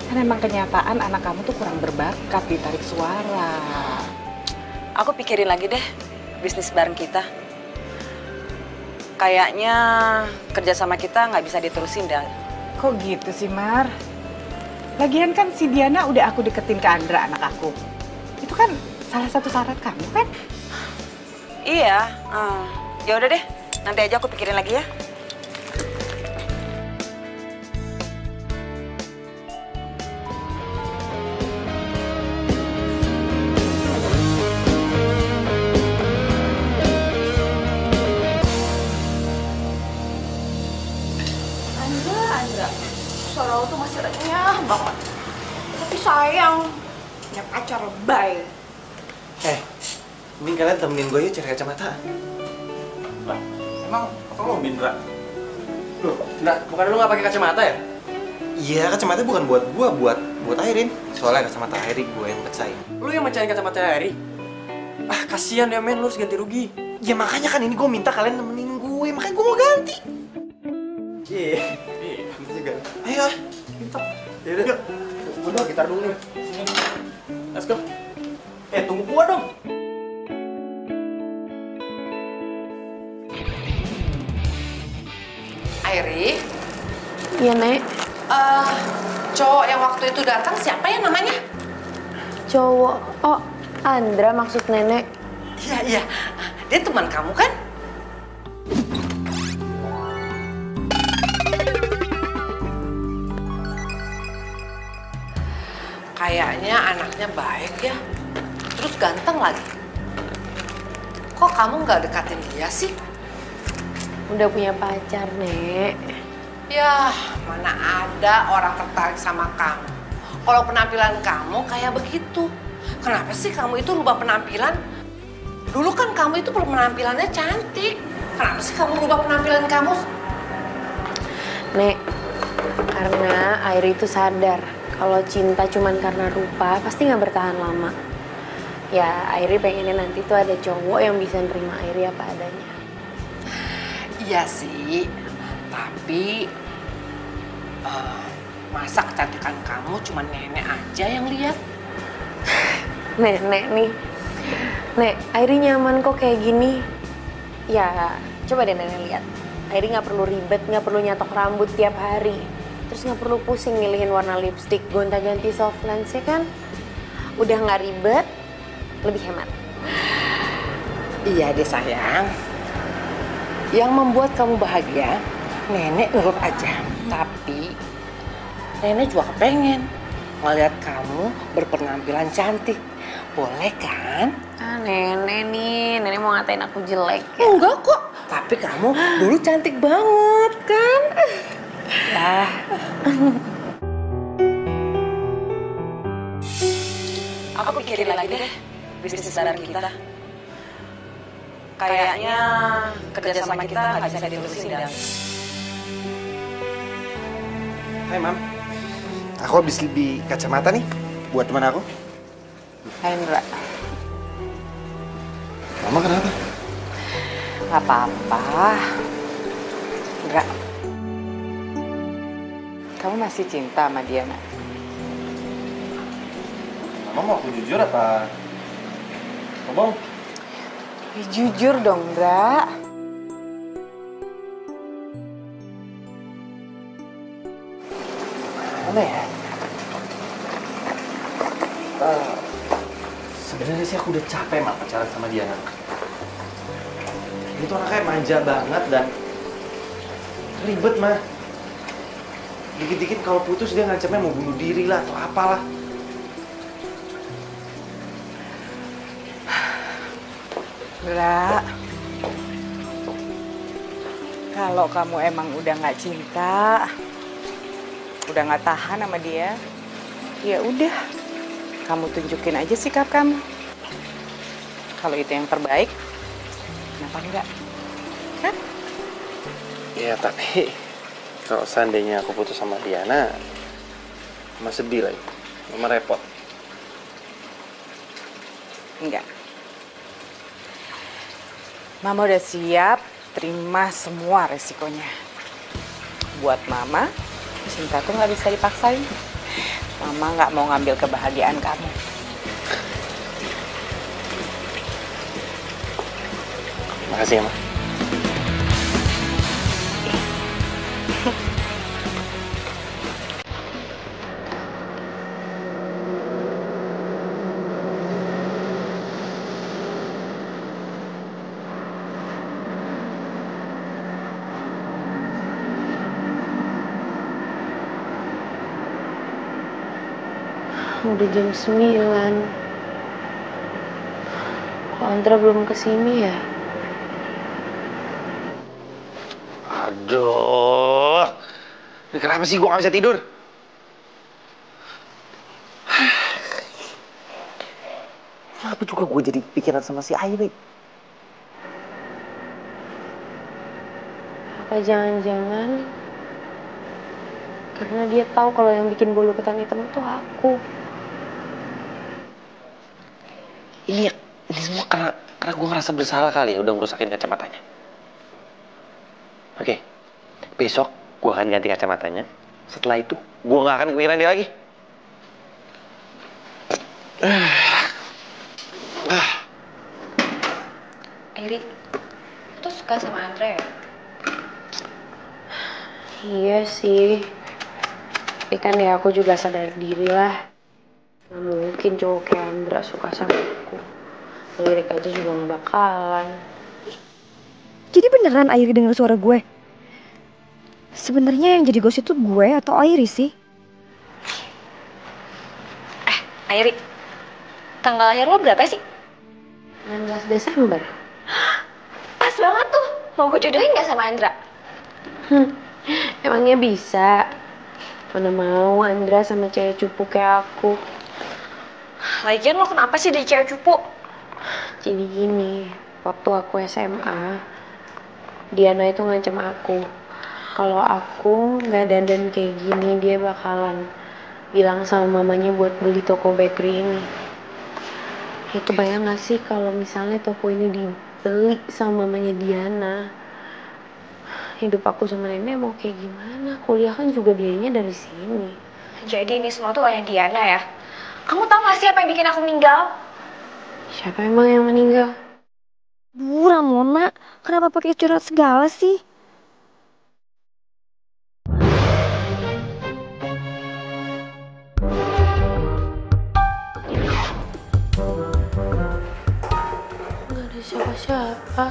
Kan emang kenyataan anak kamu tuh kurang berbakat di tarik suara. Aku pikirin lagi deh bisnis bareng kita. Kayaknya kerjasama kita nggak bisa diterusin dah. Kok gitu sih Mar? Lagian kan si Diana udah aku deketin ke Andra anak aku. Itu kan salah satu syarat kamu kan? Iya, ya udah deh. Nanti aja aku pikirin lagi ya. Andra, suara lo tuh masih renyah banget. Tapi sayang, punya pacar lebay. Mending kalian temenin gue yuk cari kacamata. Lah, emang apa lo Indra? Loh, Indra, bukan lu nggak pakai kacamata ya? Iya, kacamata bukan buat gua, buat Airin. Soalnya kacamata Airin gue yang pecahin. Lu yang mecahin kacamata Harry? Ah, kasihan ya men, lu harus ganti rugi. Ya makanya kan ini gue minta kalian nemenin gue, makanya gue mau ganti. Iya, gitu juga. Ayo, Mantap. Yaudah, yuk. Gua bawa gitar dulu nih. Sini. Let's go. Tunggu gua dong. Airi, Iya, Nek. cowok yang waktu itu datang siapa ya namanya? Cowok. Oh, Andra maksud Nenek. Iya, dia teman kamu kan? Kayaknya anaknya baik ya, terus ganteng lagi. Kok kamu nggak dekatin dia sih? Udah punya pacar, Nek. Ya, mana ada orang tertarik sama kamu. Kalau penampilan kamu kayak begitu. Kenapa sih kamu itu rubah penampilan? Dulu kan kamu itu penampilannya cantik. Kenapa sih kamu rubah penampilan kamu? Nek, karena Airi itu sadar kalau cinta cuman karena rupa pasti nggak bertahan lama. Ya, Airi pengennya nanti tuh ada cowok yang bisa nerima Airi apa adanya. Iya sih, tapi masa kecantikan kamu cuma nenek aja yang lihat? Nenek nih. Nek, Airi nyaman kok kayak gini. Ya, coba deh Nenek lihat. Airi nggak perlu ribet, nggak perlu nyatok rambut tiap hari. Terus nggak perlu pusing milihin warna lipstick, gonta-ganti soft lens ya kan? Udah nggak ribet, lebih hemat. Iya deh sayang. Yang membuat kamu bahagia, nenek nurut aja. Tapi nenek juga kepengen ngeliat kamu berpenampilan cantik. Boleh kan? Ah, Nenek nih, Nenek mau ngatain aku jelek ya? Enggak kok. Tapi kamu dulu cantik banget kan? Ya. Aku pikirin lagi deh bisnis bareng kita. Kayaknya kerjasama kita nggak bisa diterusin dah. Hai Mam, aku habis beli kacamata nih buat teman aku. Hai Indra. Mama kenapa? Gak apa-apa. Indra. Kamu masih cinta sama dia, nak? Mama mau aku jujur apa? Ngomong. Ya, jujur dong, Ndra. Mana ya? Sebenarnya sih aku udah capek mah pacaran sama Diana. Dia tuh anaknya manja banget dan ribet mah. Dikit-dikit kalau putus dia ngancamnya mau bunuh diri lah atau apalah. Ndra, kalau kamu emang udah nggak cinta, udah nggak tahan sama dia, ya udah, kamu tunjukin aja sikap kamu. Kalau itu yang terbaik, kenapa enggak? Kan? Ya tapi kalau seandainya aku putus sama Diana, Mama sedih lagi, Mama repot. Enggak. Mama udah siap terima semua resikonya. Buat Mama, cinta tuh nggak bisa dipaksain. Mama nggak mau ngambil kebahagiaan kamu. Makasih ya, Ma. Udah jam 9. Kok Andra belum kesini ya? Aduh, ini kenapa sih gue gak bisa tidur? Kenapa juga gue jadi pikiran sama si Airi? Apa jangan-jangan karena dia tahu kalau yang bikin bulu ketan hitam itu aku. Ini semua karena gue ngerasa bersalah kali ya udah ngerusakin kacamatanya. Oke, besok gue akan ganti kacamatanya. Setelah itu, gue gak akan kepikiran dia lagi. Airi, tuh suka sama Andre ya? Iya sih. Tapi kan ya aku juga sadar diri lah. Gak mungkin cowok kayak Andra suka sama aku. Lirik aja juga gak bakalan. Jadi beneran Airi denger suara gue? Sebenarnya yang jadi ghost itu gue atau Airi sih? Airi, tanggal lahir lo berapa sih? 16 Desember. Pas banget tuh, mau gue jodohin gak sama Andra? Emangnya bisa? Mana mau Andra sama cewek cupu kayak aku. Lagian lo kenapa sih jadi cewek cupu? Jadi gini, waktu aku SMA, Diana itu ngancam aku. Kalau aku nggak dandan kayak gini, dia bakalan bilang sama mamanya buat beli toko bakery ini. Itu bayang gak sih kalau misalnya toko ini dibeli sama mamanya Diana? Hidup aku sama nenek mau kayak gimana? Kuliah kan juga biayanya dari sini. Jadi ini semua tuh oleh Diana ya? Kamu tahu gak sih apa yang bikin aku meninggal? Siapa emang yang meninggal? Bu Ramona, kenapa pakai curhat segala sih? Gak ada siapa-siapa.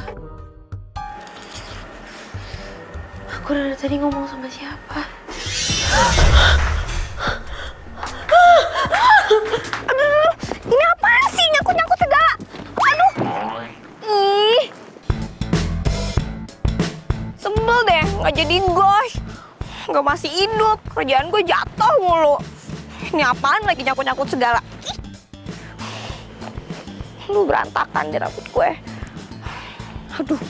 Aku dari tadi ngomong sama siapa? Aduh, ini apaan sih? Nyangkut-nyangkut segala. Aduh. Ih. Sebel deh, nggak jadi ghost. Nggak masih hidup, kerjaan gue jatuh mulu. Ini apaan lagi nyangkut-nyangkut segala? Lu berantakan deh rambut gue. Aduh,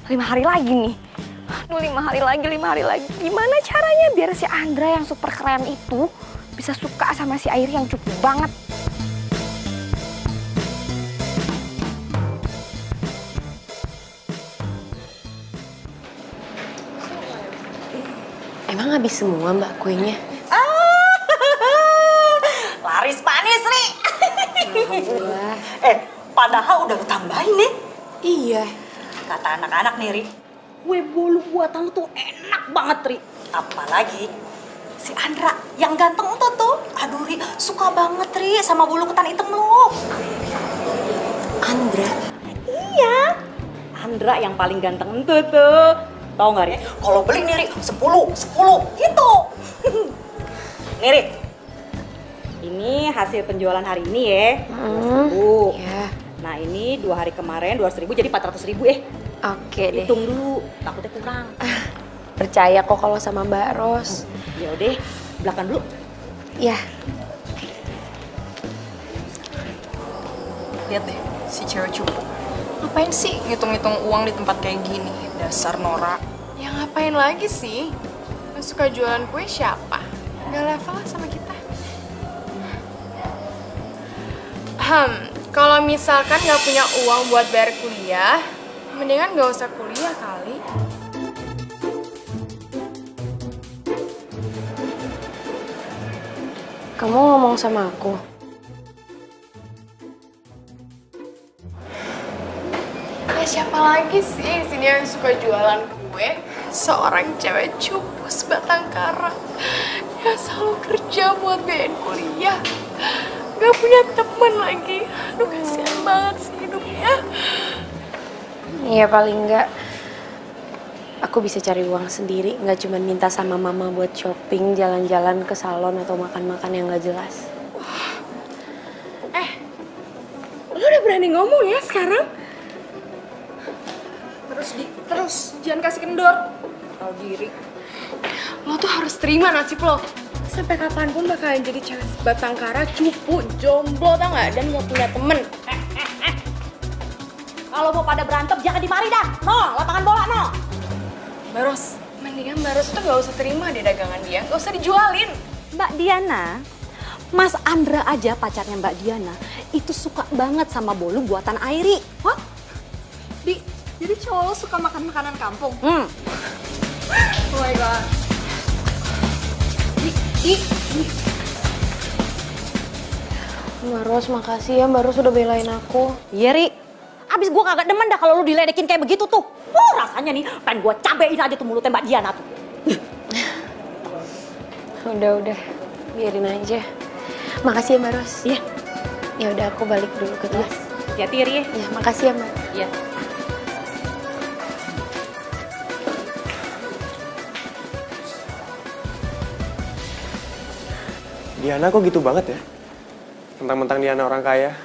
5 hari lagi nih. Aduh, 5 hari lagi. Gimana caranya biar si Andra yang super keren itu bisa suka sama si Airi yang cukup banget? Emang Emang habis semua mbak kuenya? Laris manis, Ri. Alhamdulillah. Padahal udah lu tambahin nih. Iya. Kata anak-anak nih, Ri, kue bolu buatan lu tuh enak banget, Ri. Apalagi si Andra yang ganteng tuh. Aduh, Ri, suka banget, Ri, sama bolu ketan hitam lu. Andra? Iya. Andra yang paling ganteng tuh. Tau nggak, Ri? Kalau beli nih, Ri, 10 gitu. Nih, Ri. Ini hasil penjualan hari ini ya. 10.000. Iya. Nah, ini 2 hari kemarin 200.000 jadi 400.000 ya. Oke deh. Hitung dulu, takutnya kurang. Percaya kok kalau sama Mbak Ros. Ya udah, belakang dulu. Ya. Lihat deh, si cewek cupu. Ngapain sih ngitung-ngitung uang di tempat kayak gini? Dasar Nora. Ya ngapain lagi sih? Yang suka jualan kue siapa? Gak level lah sama kita. Kalau misalkan gak punya uang buat bayar kuliah, mendingan gak usah kuliah kali. Kamu ngomong sama aku? Ya siapa lagi sih di sini yang suka jualan kue? Seorang cewek cupu sebatang kara. Dia selalu kerja buat biayain kuliah. Gak punya teman lagi. Aduh kasihan banget sih hidupnya. Iya paling enggak aku bisa cari uang sendiri, nggak cuma minta sama mama buat shopping, jalan-jalan ke salon atau makan-makan yang nggak jelas. Lo udah berani ngomong ya sekarang? Terus jangan kasih kendor. Tahu diri. Lo tuh harus terima nasib lo. Sampai kapanpun bakalan jadi cewek sebatang kara, cupu, jomblo tau gak? Dan gak punya temen. Kalau mau pada berantem jangan di mari dah. No, lapangan bola no. Baros, mendingan Baros tuh gak usah terima deh dagangan dia. Gak usah dijualin. Mbak Diana, Mas Andra aja pacarnya Mbak Diana itu suka banget sama bolu buatan Airi. What? Jadi cowok lo suka makan makanan kampung? Oh my god. Mbak Ros, makasih ya Mbak Ros udah belain aku. Iya, Ri. Abis gue kagak demen dah kalau lu diledekin kayak begitu tuh. Rasanya nih pengen gue cabein aja tuh mulutnya Mbak Diana tuh. Udah, biarin aja. Makasih ya Mbak Ros. Iya. Ya udah aku balik dulu ke kelas. Hati-hati, Ri. Ya, makasih ya Mbak. Iya. Diana kok gitu banget ya? Mentang-mentang Diana orang kaya.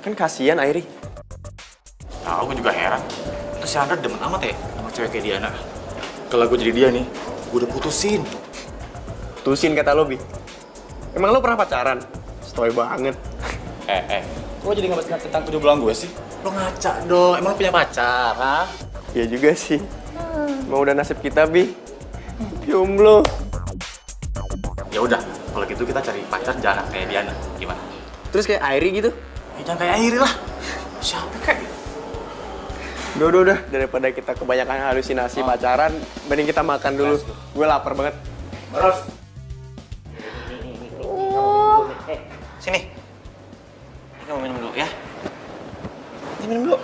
Kan kasihan Airi. Nah, aku juga heran. Terus si Andra demen amat ya sama cewek kayak Diana. Kalau gue jadi dia nih, gue udah putusin. Putusin kata lo, Bi. Emang lo pernah pacaran? Stoy banget. Kok jadi ngebahas tentang 7 bulan gue sih? Lo ngaca dong, emang lo punya pacar, ha? Iya juga sih. Mau udah nasib kita, Bi. Jomblo. Ya udah, kalau gitu kita cari pacar jangan kayak Diana. Gimana? Terus kayak Airi gitu? Ya jangan kayak Airi lah. Siapa kayak? Udah. Daripada kita kebanyakan halusinasi pacaran, mending kita makan dulu. Gue lapar banget. Baros. Sini. Kamu minum dulu ya. Ini minum dulu.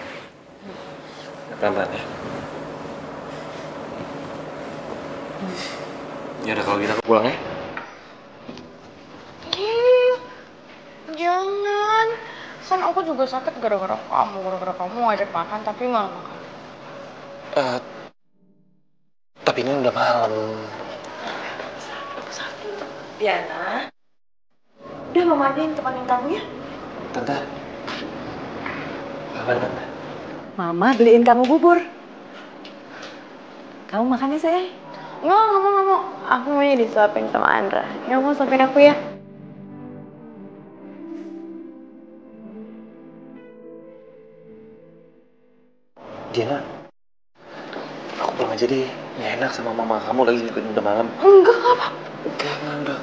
Pelan-pelan ya. Ya udah kalau gitu aku pulang ya. Jangan. Kan aku juga sakit gara-gara kamu. Gara-gara kamu ngajak makan tapi malah makan. Tapi ini udah malam. Diana. Udah mama aja yang temanin kamu ya. Tante. Apa Tante? Mama beliin kamu bubur. Kamu makannya sayang? Nggak mau. Aku maunya disuapin sama Andra. Ya mau suapin aku ya? Diana, aku pulang aja deh. Nggak enak sama mama kamu lagi juga udah malam. Enggak apa. Udah.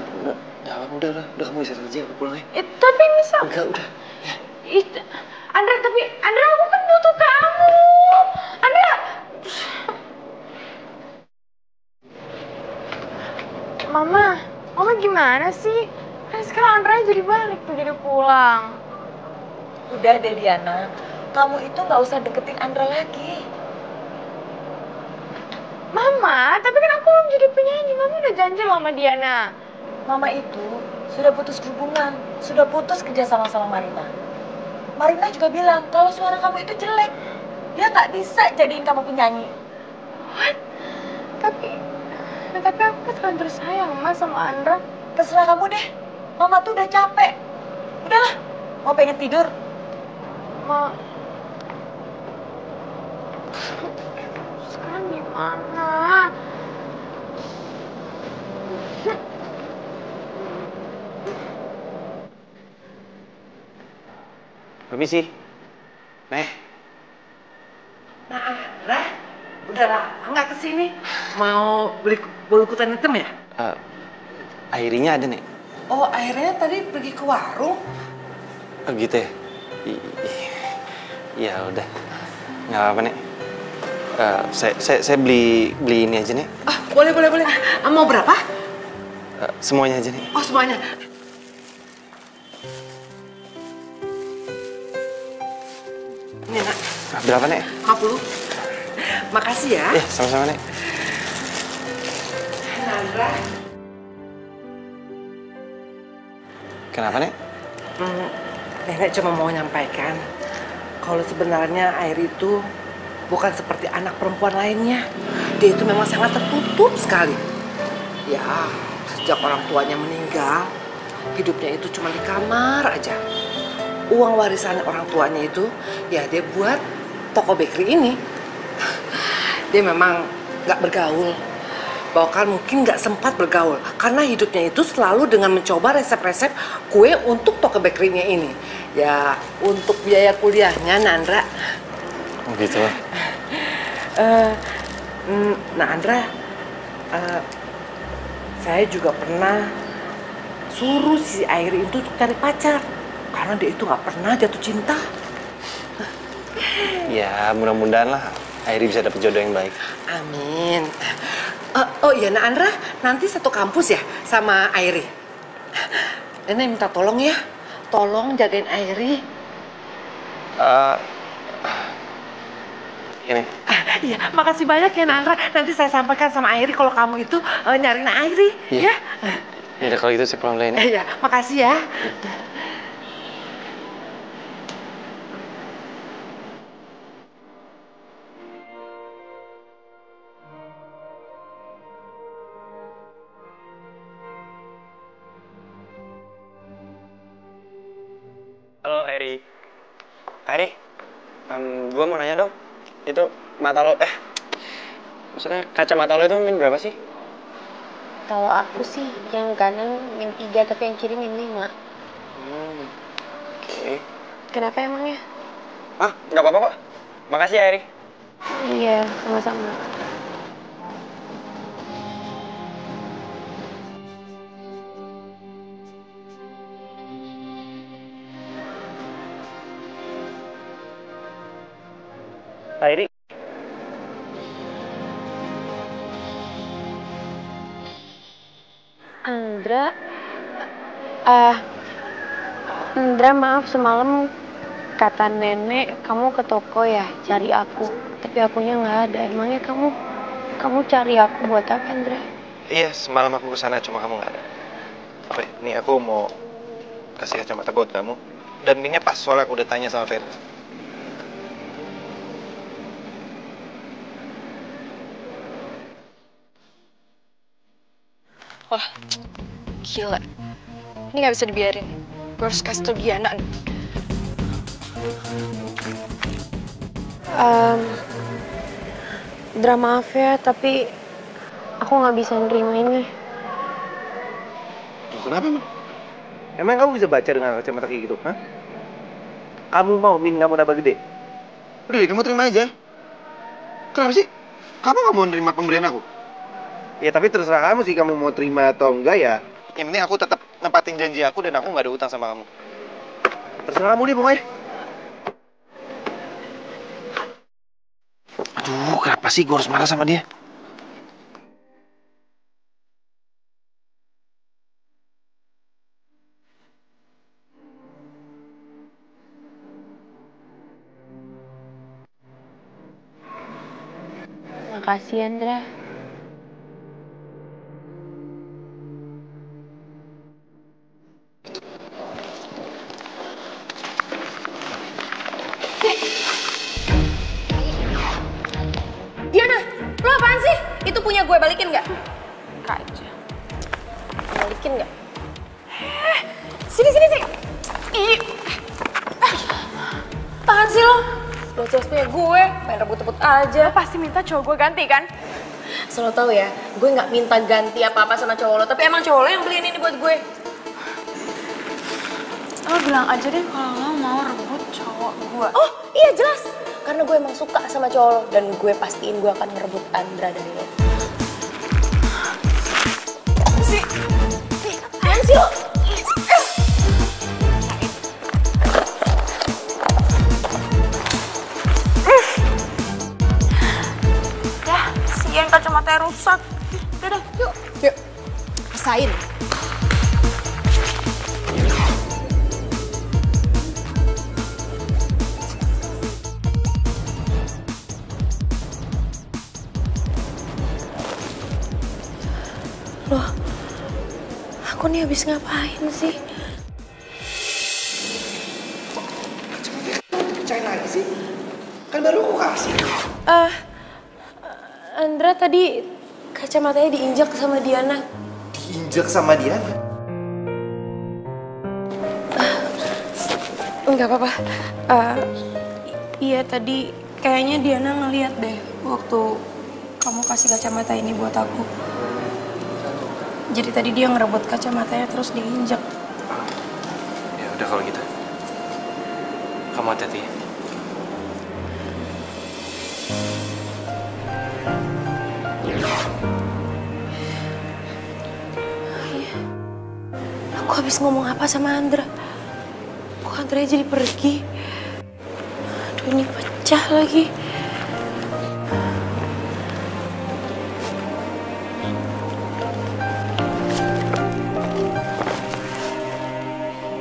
Ya, udah kamu istirahat aja, aku pulang ya. Tapi bisa. Enggak, udah. Ya. Andra, aku kan butuh kamu. Andra. gimana sih? Kan sekarang Andra jadi balik tuh, jadi pulang. Udah deh Diana, kamu itu nggak usah deketin Andra lagi. Mama, tapi kan aku belum jadi penyanyi. Mama udah janji loh sama Diana. Mama itu sudah putus hubungan, sudah putus kerja sama Marina. Marina juga bilang kalau suara kamu itu jelek. Dia nggak bisa jadiin kamu penyanyi. What? Tapi aku kan terlanjur sayang Mas sama Andra. Terserah kamu deh. Mama tuh udah capek. Udahlah, mau pengen tidur. Ma, sekarang gimana? Permisi. Neh. Nah, Rah, udah lama nggak kesini. Mau beli bolu kutan hitam ya? Airinya ada, Nek. Oh, akhirnya tadi pergi ke warung. Oh, gitu ya? Ya udah. Nggak apa-apa, Nek. Saya beli ini aja, Nek. Ah, boleh. Mau berapa? Semuanya aja, Nek. Oh, semuanya. Ini, Nak. Berapa, Nek? 50. Makasih ya. Ya, sama-sama, Nek. Nandra. Kenapa, Nek? Nenek cuma mau nyampaikan kalau sebenarnya Airi itu bukan seperti anak perempuan lainnya. Dia itu memang sangat tertutup sekali. Ya, sejak orang tuanya meninggal, hidupnya itu cuma di kamar aja. Uang warisan orang tuanya itu, ya dia buat toko bakery ini. Dia memang nggak bergaul. Bahkan mungkin nggak sempat bergaul karena hidupnya itu selalu dengan mencoba resep-resep kue untuk toko bakery-nya ini. Ya, untuk biaya kuliahnya Nandra. Oh gitu. Nah Andra, saya juga pernah suruh si Airi itu cari pacar karena dia itu nggak pernah jatuh cinta. Ya, mudah-mudahan lah Airi bisa dapet jodoh yang baik. Amin. Oh iya, nah Andra nanti satu kampus ya sama Airi. Nenek minta tolong ya, tolong jagain Airi. Ini. Iya, makasih banyak ya Nandra. Nanti saya sampaikan sama Airi kalau kamu itu nyariin Airi, ya. Ya udah kalau gitu saya pulang dulu ini. Iya, makasih ya. Halo Airi. Airi, gue mau nanya dong. Itu mata lo, maksudnya kacamata lo itu min berapa sih? Kalau aku sih yang kanan min 3 tapi yang kiri min 5. Oke. Kenapa emangnya? Nggak apa-apa kok. Makasih ya Airi. Iya, sama-sama. Airi. Andra, maaf semalam kata nenek kamu ke toko ya cari aku, tapi akunya nggak ada. Emangnya kamu cari aku buat apa, Andra? Iya, semalam aku kesana cuma kamu nggak ada. Oke, nih aku mau kasih kacamata buat kamu. Dan minnya pas soalnya aku udah tanya sama Fer. Wah, gila. Ini nggak bisa dibiarin. Gue harus kasih tau Diana. Andra, maaf ya, tapi aku nggak bisa nerima ini. Kenapa, Emang? Emang kamu bisa baca dengan kacamata kayak gitu, hah? Kamu mau min kamu nambah gede? Udah, kamu terima aja. Kenapa sih? Kamu nggak mau nerima pemberian aku? Ya tapi terserah kamu sih, kamu mau terima atau enggak ya. Yang penting aku tetap nempatin janji aku dan aku nggak ada utang sama kamu. Terserah kamu deh pokoknya. Aduh, kenapa sih gue harus marah sama dia? Makasih, Andra. Diana, lo apaan sih? Itu punya gue, balikin nggak? Aja. Balikin nggak? Sini. Ih. Apaan sih lo? Lo CS punya gue, main rebut-rebut aja. Lo pasti minta cowok gue ganti kan? Selalu tahu ya, gue nggak minta ganti apa-apa sama cowok lo, tapi emang cowok lo yang beliin ini buat gue. Lo bilang aja deh kalau lo mau rebut cowok gue. Oh iya jelas, karena gue emang suka sama cowok lo dan gue pastiin gue akan ngerebut Andra dari lo. Apaan sih lo? Sian kacamatanya rusak. Udah, yuk. Yuk, rasain. Loh, aku nih habis ngapain sih? Cain lagi sih? Kan baru aku kasih. Andra tadi kacamatanya diinjak sama Diana. Diinjek sama Diana? Enggak apa-apa. Iya tadi kayaknya Diana ngeliat deh waktu kamu kasih kacamata ini buat aku. Jadi tadi dia ngerebut kacamatanya terus diinjak. Ya udah kalau gitu. Kamu hati-hati ya. Aku habis ngomong apa sama Andra? Kok Andra jadi pergi? Aduh ini pecah lagi.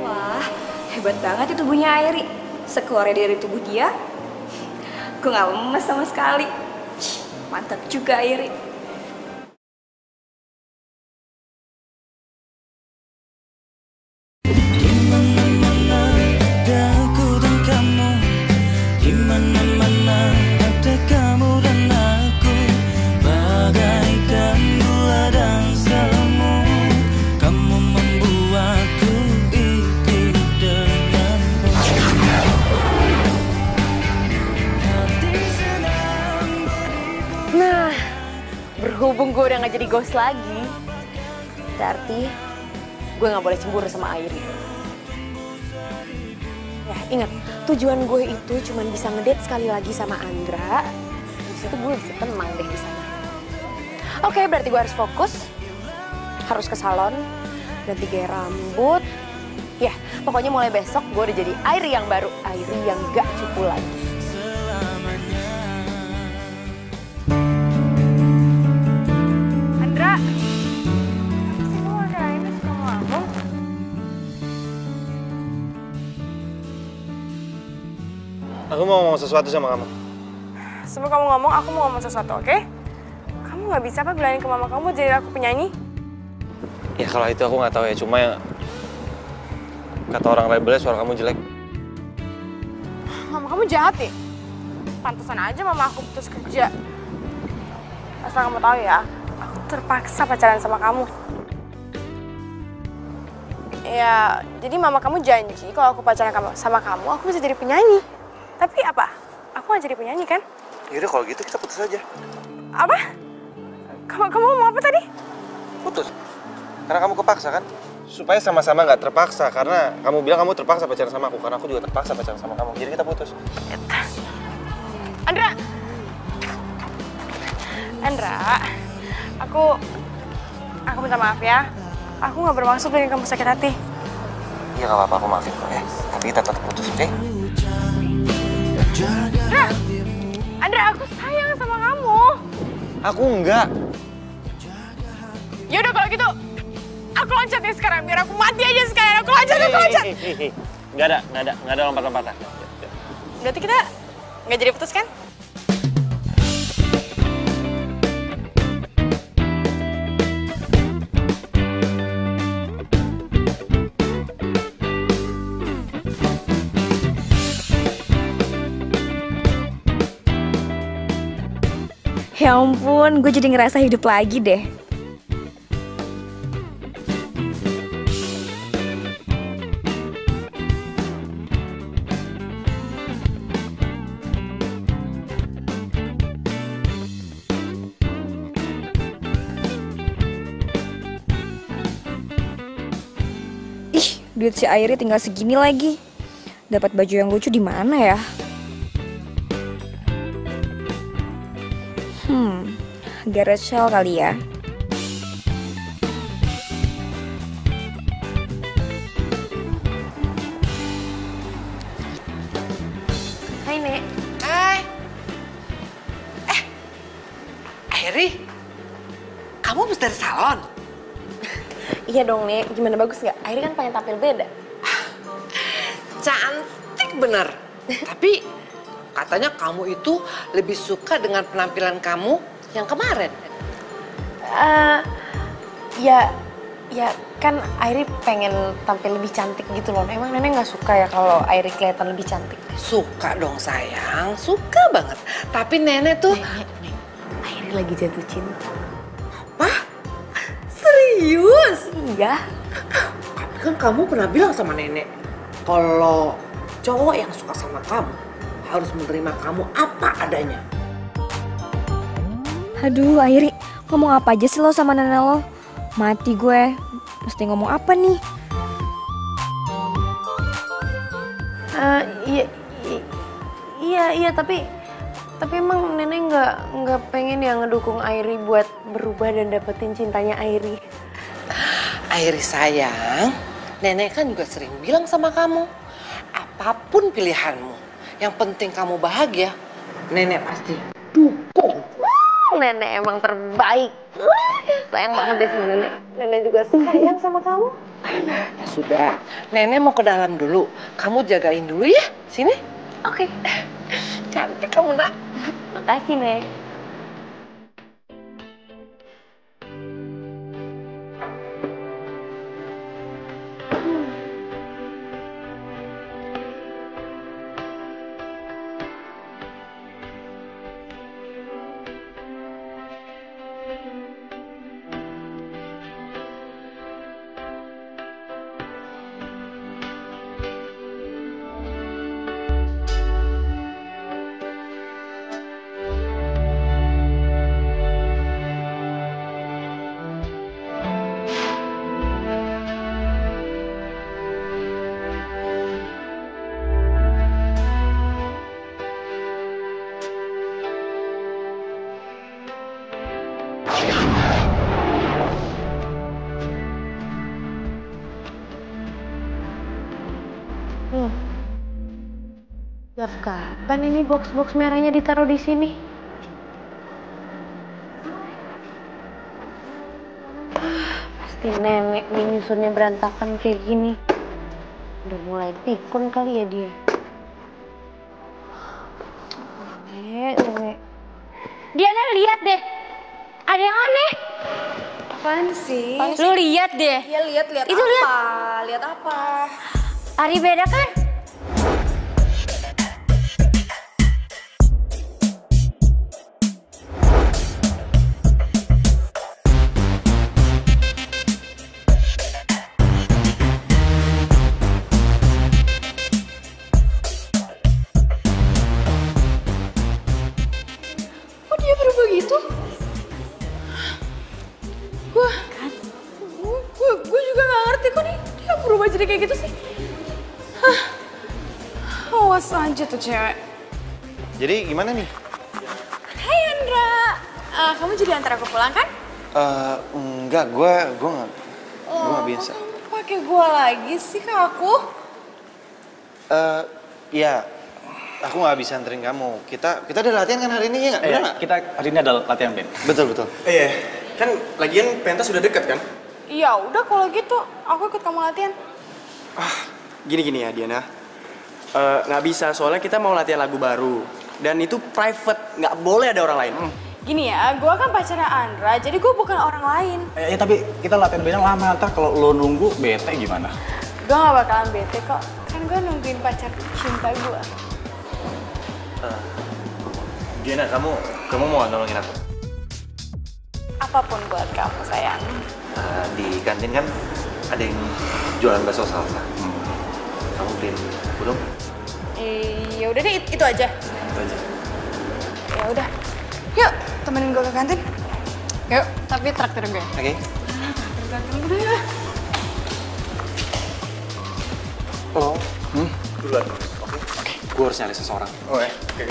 Wah, hebat banget itu tubuhnya Airi. Sekeluarnya dari tubuh dia, gue gak lemes sama sekali. Mantap juga Airi. Nah, berhubung gue udah gak jadi ghost lagi, berarti gue gak boleh cemburu sama Airi. Ya, ingat, tujuan gue itu cuma bisa ngedate sekali lagi sama Andra. Di situ gue bisa tenang deh di sana. Oke, berarti gue harus fokus, harus ke salon, ganti gaya rambut. Ya, pokoknya mulai besok gue udah jadi Airi yang baru, Airi yang gak cupu lagi. Andra, sih lu ada ini suka ngomong? Aku mau ngomong sesuatu sama kamu. Sebelum kamu ngomong, aku mau ngomong sesuatu, oke? Kamu nggak bisa apa bilangin ke mama kamu jadi aku penyanyi? Ya kalau itu aku nggak tahu ya, cuma ya, kata orang labelnya suara kamu jelek. Mama kamu jahat ya? Pantesan aja mama aku putus kerja. Asal kamu tahu ya, aku terpaksa pacaran sama kamu. Ya, jadi mama kamu janji kalau aku pacaran sama kamu, aku bisa jadi penyanyi. Tapi apa? Aku nggak jadi penyanyi kan? Yaudah kalau gitu kita putus aja. Apa? Kamu mau apa tadi? Putus. Karena kamu kepaksa kan? Supaya sama-sama nggak terpaksa. Karena kamu bilang kamu terpaksa pacaran sama aku. Karena aku juga terpaksa pacaran sama kamu. Jadi kita putus. Andra, aku minta maaf ya. Aku nggak bermaksud bikin kamu sakit hati. Iya nggak apa-apa, aku maafin kok ya. Tapi kita tetap putus, oke? Andra, aku sayang sama kamu. Aku enggak. Ya udah kalau gitu, aku loncat nih sekarang. Biar aku mati aja sekarang. Aku loncat. Nggak ada lompat-lompatan. Berarti kita nggak jadi putus kan? Ya ampun, gue jadi ngerasa hidup lagi deh. Ih, duit si Airi tinggal segini lagi. Dapat baju yang lucu di mana ya? Garage Sale kali ya. Hai, Nek. Hai. Airi, kamu habis dari salon? Iya dong, Nek. Gimana, bagus nggak? Akhirnya kan pengen tampil beda. Cantik bener. Tapi katanya kamu itu lebih suka dengan penampilan kamu yang kemarin. Ya kan Airi pengen tampil lebih cantik gitu loh. Emang Nenek nggak suka ya kalau Airi kelihatan lebih cantik? Suka dong sayang, suka banget. Tapi Nenek tuh... Nek, Airi lagi jatuh cinta. Apa? Serius? Iya. Tapi kan kamu pernah bilang sama Nenek, kalau cowok yang suka sama kamu harus menerima kamu apa adanya. Aduh, Airi, ngomong apa aja sih lo sama nenek lo? Mati gue, mesti ngomong apa nih? Iya, tapi emang Nenek nggak pengen ya ngedukung Airi buat berubah dan dapetin cintanya Airi. Airi sayang, Nenek kan juga sering bilang sama kamu, apapun pilihanmu, yang penting kamu bahagia, Nenek pasti dukung. Nenek emang terbaik. Sayang banget deh sama Nenek. Nenek juga sayang sama kamu. Ya sudah, Nenek mau ke dalam dulu. Kamu jagain dulu ya, sini. Oke. Cantik kamu, Nak. Makasih, Nek. Sejak kapan ini box-box merahnya ditaruh di sini? Pasti Nenek nih nyusunnya berantakan kayak gini. Udah mulai pikun kali ya dia. Nenek. Diana, lihat deh. Ada yang aneh. Apaan sih? Lu lihat deh. Iya, lihat Itu apa? lihat. Lihat apa? Ari beda kan? Kok dia berubah gitu? Gue juga gak ngerti kok nih dia berubah jadi kayak gitu sih. Awas aja tuh cewek. Jadi gimana nih? Hai Andra, kamu jadi antar aku pulang kan? Enggak, gue nggak bisa. Kamu pakai gue lagi sih ke aku? Ya, aku nggak bisa anterin kamu. Kita ada latihan kan hari ini ya nggak? Iya, Benar nggak? kita hari ini ada latihan band. Betul. Iya, kan lagian pentas sudah dekat kan? Ya udah kalau gitu aku ikut kamu latihan. Gini ya Diana, nggak bisa soalnya kita mau latihan lagu baru dan itu private, nggak boleh ada orang lain. Gini ya, gue kan pacarnya Andra, jadi gue bukan orang lain. Ya tapi kita latihan bandnya lama, ntar kalau lo nunggu bete gimana? Gue gak bakalan bete kok, kan gue nungguin pacar cinta gue. Diana, kamu mau nolongin aku? Apapun buat kamu, sayang. Di kantin kan ada yang jualan bakso salsa. Kamu beliin aku dong? Ya udah deh, itu aja. Itu aja. Ya udah. Yuk, temenin gue ke kantin. Yuk, tapi traktir gue. Oke. Traktir gue ya. Oh. Duluan. Oke. Gue harus nyari seseorang. Oh ya, oke.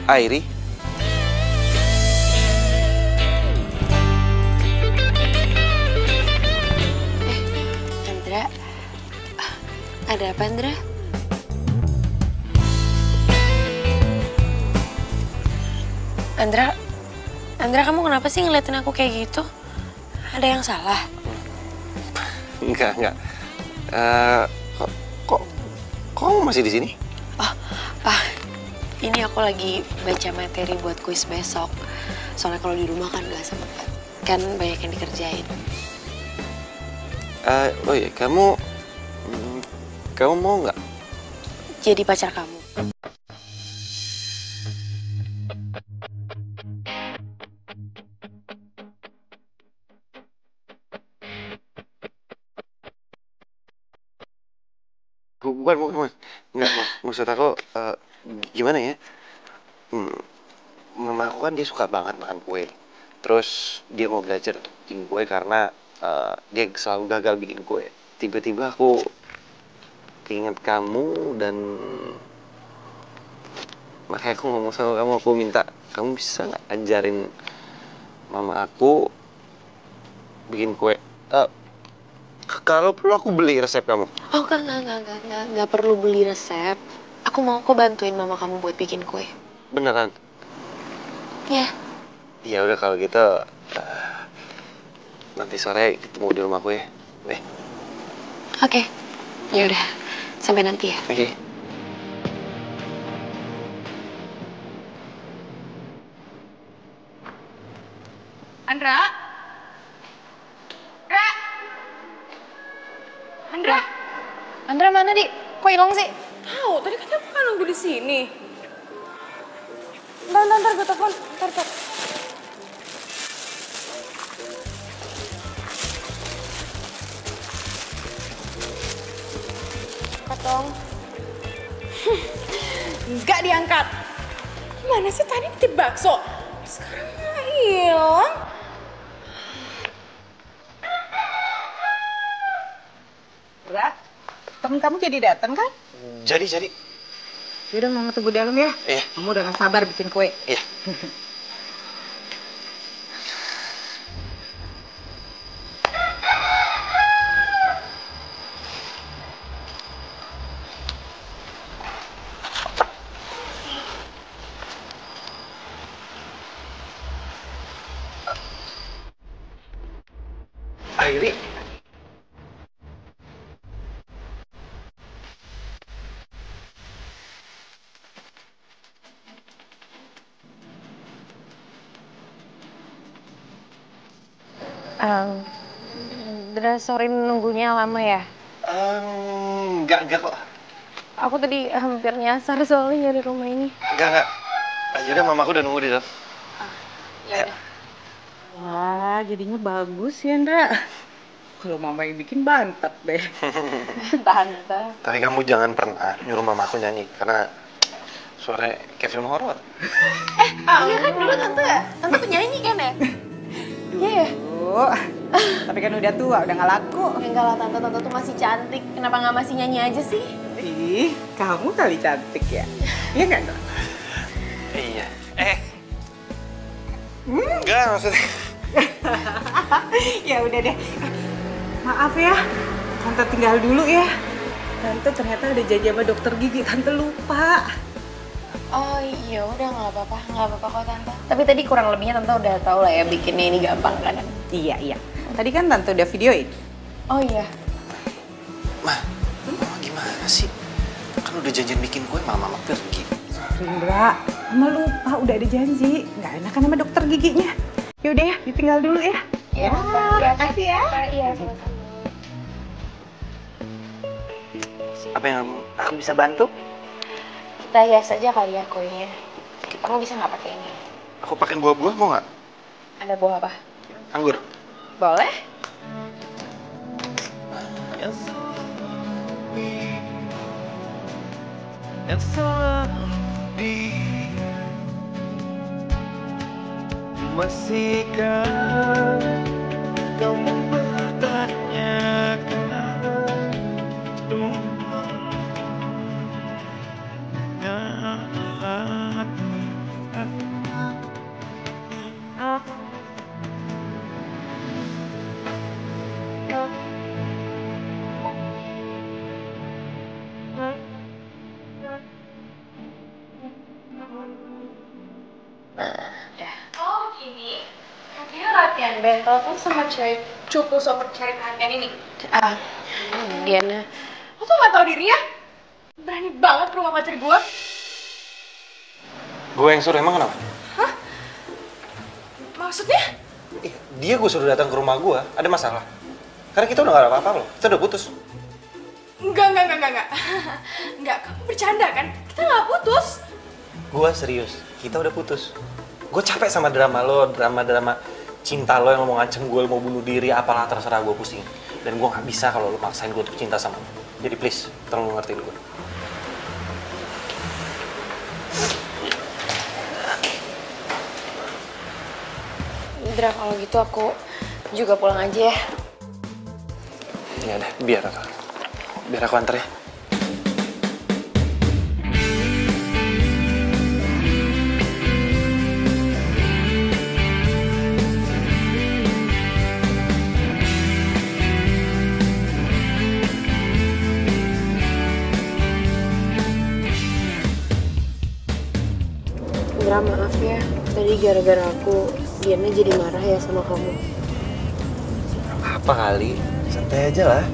Airi. Andra, ada apa Andra? Andra kamu kenapa sih ngeliatin aku kayak gitu? Ada yang salah? Enggak. Kok kamu masih di sini? Ini aku lagi baca materi buat kuis besok. Soalnya kalau di rumah kan gak sempet. Kan banyak yang dikerjain. Oh iya, kamu mau nggak? Jadi pacar kamu. Bukan. Nggak, maksud aku, gimana ya? Mama aku kan dia suka banget makan kue. Terus dia mau belajar bikin kue karena dia selalu gagal bikin kue. Tiba-tiba aku keinget kamu dan makanya aku ngomong sama kamu, aku minta kamu bisa nggak ajarin mama aku bikin kue. Kalau perlu aku beli resep kamu. Oh enggak perlu beli resep. Aku mau kok bantuin mama kamu buat bikin kue. Beneran? Ya. Ya udah kalau gitu nanti sore ketemu di rumahku ya. Oke. Ya udah. Sampai nanti ya. Oke. Andra mana, Di? Kok hilang sih? Tahu, tadi katanya bukan nunggu di sini. Ntar gue telepon. Ntar. Katong. Nggak diangkat. Mana sih tadi nitip bakso? Sekarang malah hilang. Temen kamu jadi datang kan? Jadi. Yaudah mama tunggu di dalam ya. Iya. Kamu udah gak sabar bikin kue. Iya. Airi. Sorry nunggunya lama ya? Enggak kok. Aku tadi hampir nyasar soalnya nyari rumah ini. Enggak. Yaudah, mamaku udah nunggu di dalam. Ya. Wah, jadinya bagus ya, Ndra. Kalau mama yang bikin bantet deh. Tante. Tapi kamu jangan pernah nyuruh mamaku nyanyi karena suaranya kayak film horor. Iya kan dulu tante penyanyi kan ya? Iya. Tapi kan udah tua, udah gak laku. Enggak lah tante tuh masih cantik. Kenapa nggak masih nyanyi aja sih? Ih, kamu kali cantik ya. Iya kan, Ndra? Iya. Enggak maksudnya. Ya udah deh. Maaf ya, tante tinggal dulu ya. Tante ternyata ada janji sama dokter gigi, tante lupa. Oh iya udah nggak apa-apa kok tante. Tapi tadi kurang lebihnya tante udah tahu lah ya bikinnya ini gampang kan? Iya. Tadi kan tante udah videoin. Oh iya. Mama gimana sih? Kan Kan udah janjian bikin kue, mama pergi. Indra, mama lupa udah ada janji. Nggak enak kan sama dokter giginya. Yaudah ya, ditinggal dulu ya. Ya, makasih ya. Iya, sama-sama. Apa yang aku bisa bantu? Kita hias aja kali ya kuenya. Kamu bisa nggak pakai ini? Aku pakai buah-buah, mau nggak? Ada buah apa? Anggur. Boleh. yang selalu masihkah kau mempertanyakan Oh gini, katanya latihan battle tuh sama cewek cukup super cari perhatian ini. Diana, lo tuh gak tau diri ya? Berani banget ke rumah pacar gue. Gue yang suruh, emang kenapa? Maksudnya? Dia gue suruh datang ke rumah gue, ada masalah? Karena kita udah gak ada apa-apa loh, kita udah putus. Enggak. Enggak, kamu bercanda kan? Kita gak putus. Gue serius, kita udah putus. Gue capek sama drama lo, drama cinta lo yang lo mau ngancem gue, lo mau bunuh diri, apalah terserah, gue pusing. Dan gue gak bisa kalau lo maksain gue untuk cinta sama lo. Jadi please, tolong lo ngertiin gue. Indra, kalau gitu aku juga pulang aja ya. Ya udah, biar aku anter ya. Indra, maaf ya. Tadi gara-gara aku, Diana jadi marah ya sama kamu. Apa kali? Santai aja lah.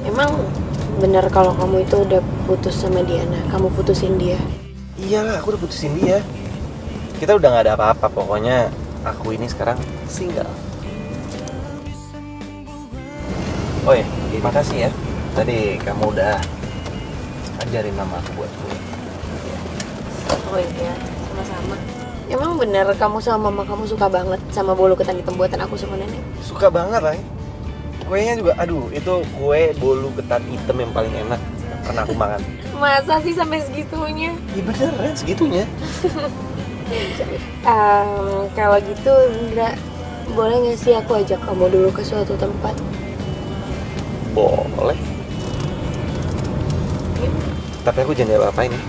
Emang bener kalau kamu itu udah putus sama Diana? Kamu putusin dia? Iyalah, aku udah putusin dia. Kita udah gak ada apa-apa, pokoknya aku ini sekarang single. Oh ya, makasih ya. Tadi kamu udah ajarin mama aku buat gue. Oh iya, sama-sama. Emang bener kamu sama mama kamu suka banget sama bolu ketan hitam buatan aku sama nenek? Suka banget lah. Kuenya juga, aduh, itu kue bolu ketan hitam yang paling enak yang pernah aku makan. Masa sih sampai segitunya? Iya beneran segitunya. Kalau gitu, Indra, boleh nggak sih aku ajak kamu dulu ke suatu tempat? Boleh. Tapi aku jangan apa-apain ya.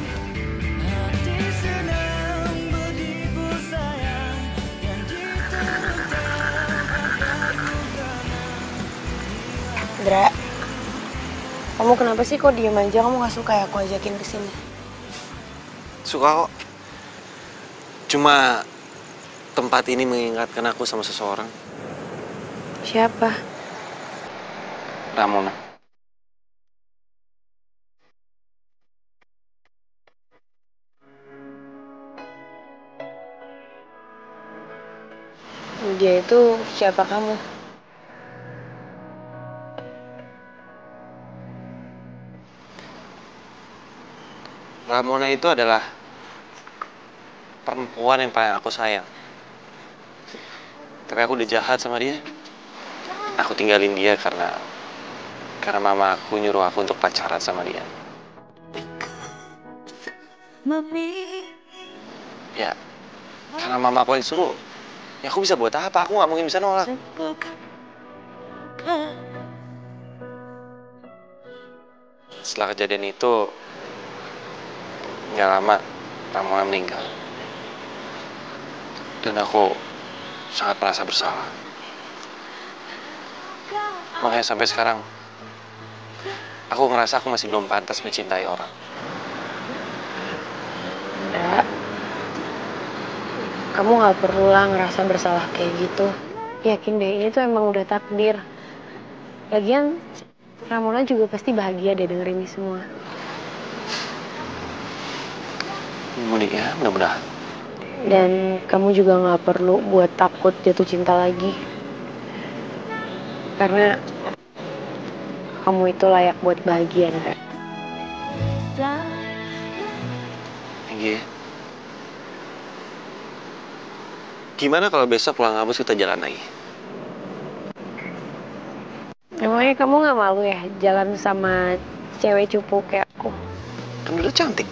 Indra, kamu kenapa sih kok diem aja? Kamu nggak suka ya aku ajakin ke sini? Suka kok. Cuma tempat ini mengingatkan aku sama seseorang. Siapa? Ramona. Dia itu siapa kamu? Ramona itu adalah perempuan yang paling aku sayang. Tapi aku udah jahat sama dia. Aku tinggalin dia karena mama aku nyuruh aku untuk pacaran sama dia. Ya, karena mama aku yang suruh. Ya aku bisa buat apa? Aku nggak mungkin bisa nolak. Setelah kejadian itu, nggak lama Ramona meninggal. Dan aku sangat merasa bersalah. Makanya sampai sekarang, aku ngerasa aku masih belum pantas mencintai orang. Enggak. Kamu nggak perlu lah ngerasa bersalah kayak gitu. Yakin deh, ini tuh emang udah takdir. Lagian, Ramona juga pasti bahagia deh denger ini semua. Mudik ya, mudah-mudahan. Dan kamu juga nggak perlu buat takut jatuh cinta lagi. Karena kamu itu layak buat bahagia, Andra. Iya. Gimana kalau besok pulang kampus kita jalan lagi? Emangnya kamu nggak malu ya jalan sama cewek cupu kayak aku? Kan udah cantik.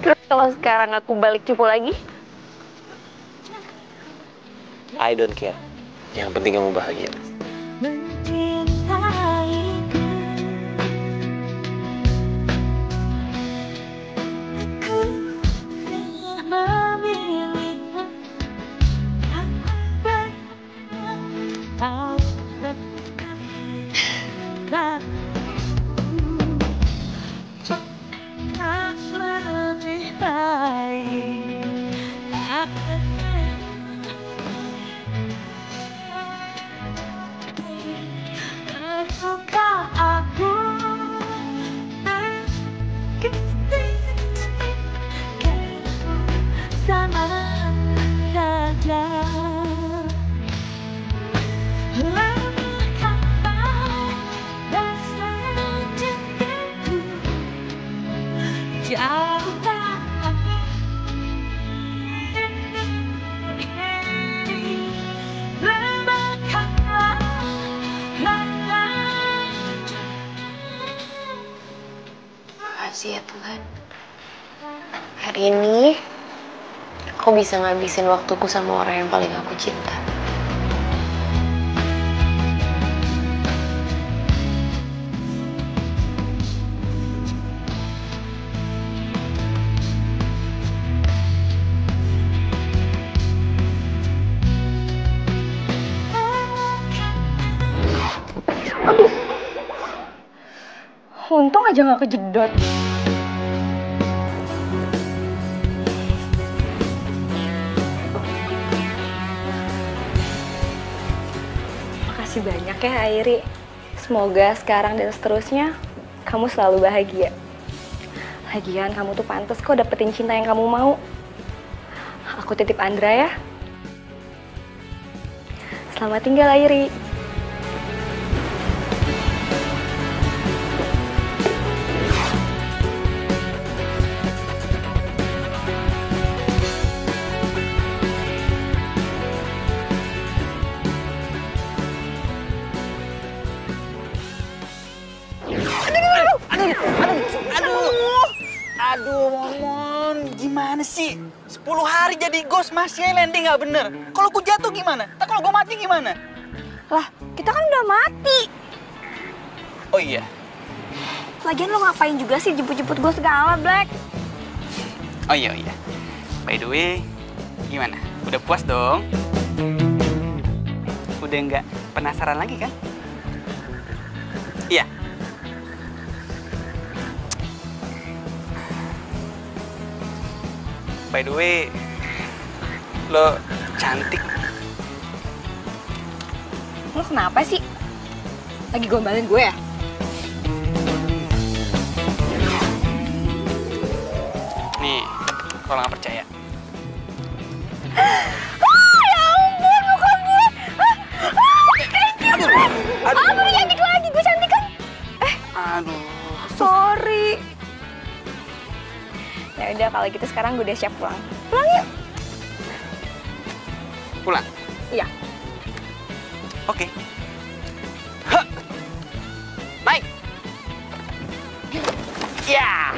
Terus kalau sekarang aku balik cupu lagi? I don't care. Yang penting kamu bahagia. Makasih ya Tuhan. Hari ini aku bisa ngabisin waktuku sama orang yang paling aku cinta. Untung aja gak kejedot. Makasih banyak ya Airi. Semoga sekarang dan seterusnya kamu selalu bahagia. Lagian kamu tuh pantas kok dapetin cinta yang kamu mau. Aku titip Andra ya. Selamat tinggal Airi. Aduh, Momon, gimana sih? 10 hari jadi ghost masih landing nggak bener. Kalau gue jatuh gimana? Ntar kalau gue mati gimana? Lah, kita kan udah mati. Oh iya. Lagian lo ngapain juga sih jemput-jemput gue segala, Black? Oh iya, iya. By the way, gimana? Udah puas dong? Udah nggak penasaran lagi kan? Iya. By the way, lo cantik. Lo kenapa sih? Lagi gombalin gue ya? Nih, kalau nggak percaya. Ya ampun, bukan gue. Thank you, Black. Gue cantik lagi, gue cantik kan? Aduh. Sorry. Ya udah kalau gitu sekarang gue udah siap pulang. Pulang yuk. Pulang? Iya. Oke. Hah. Naik. Ya.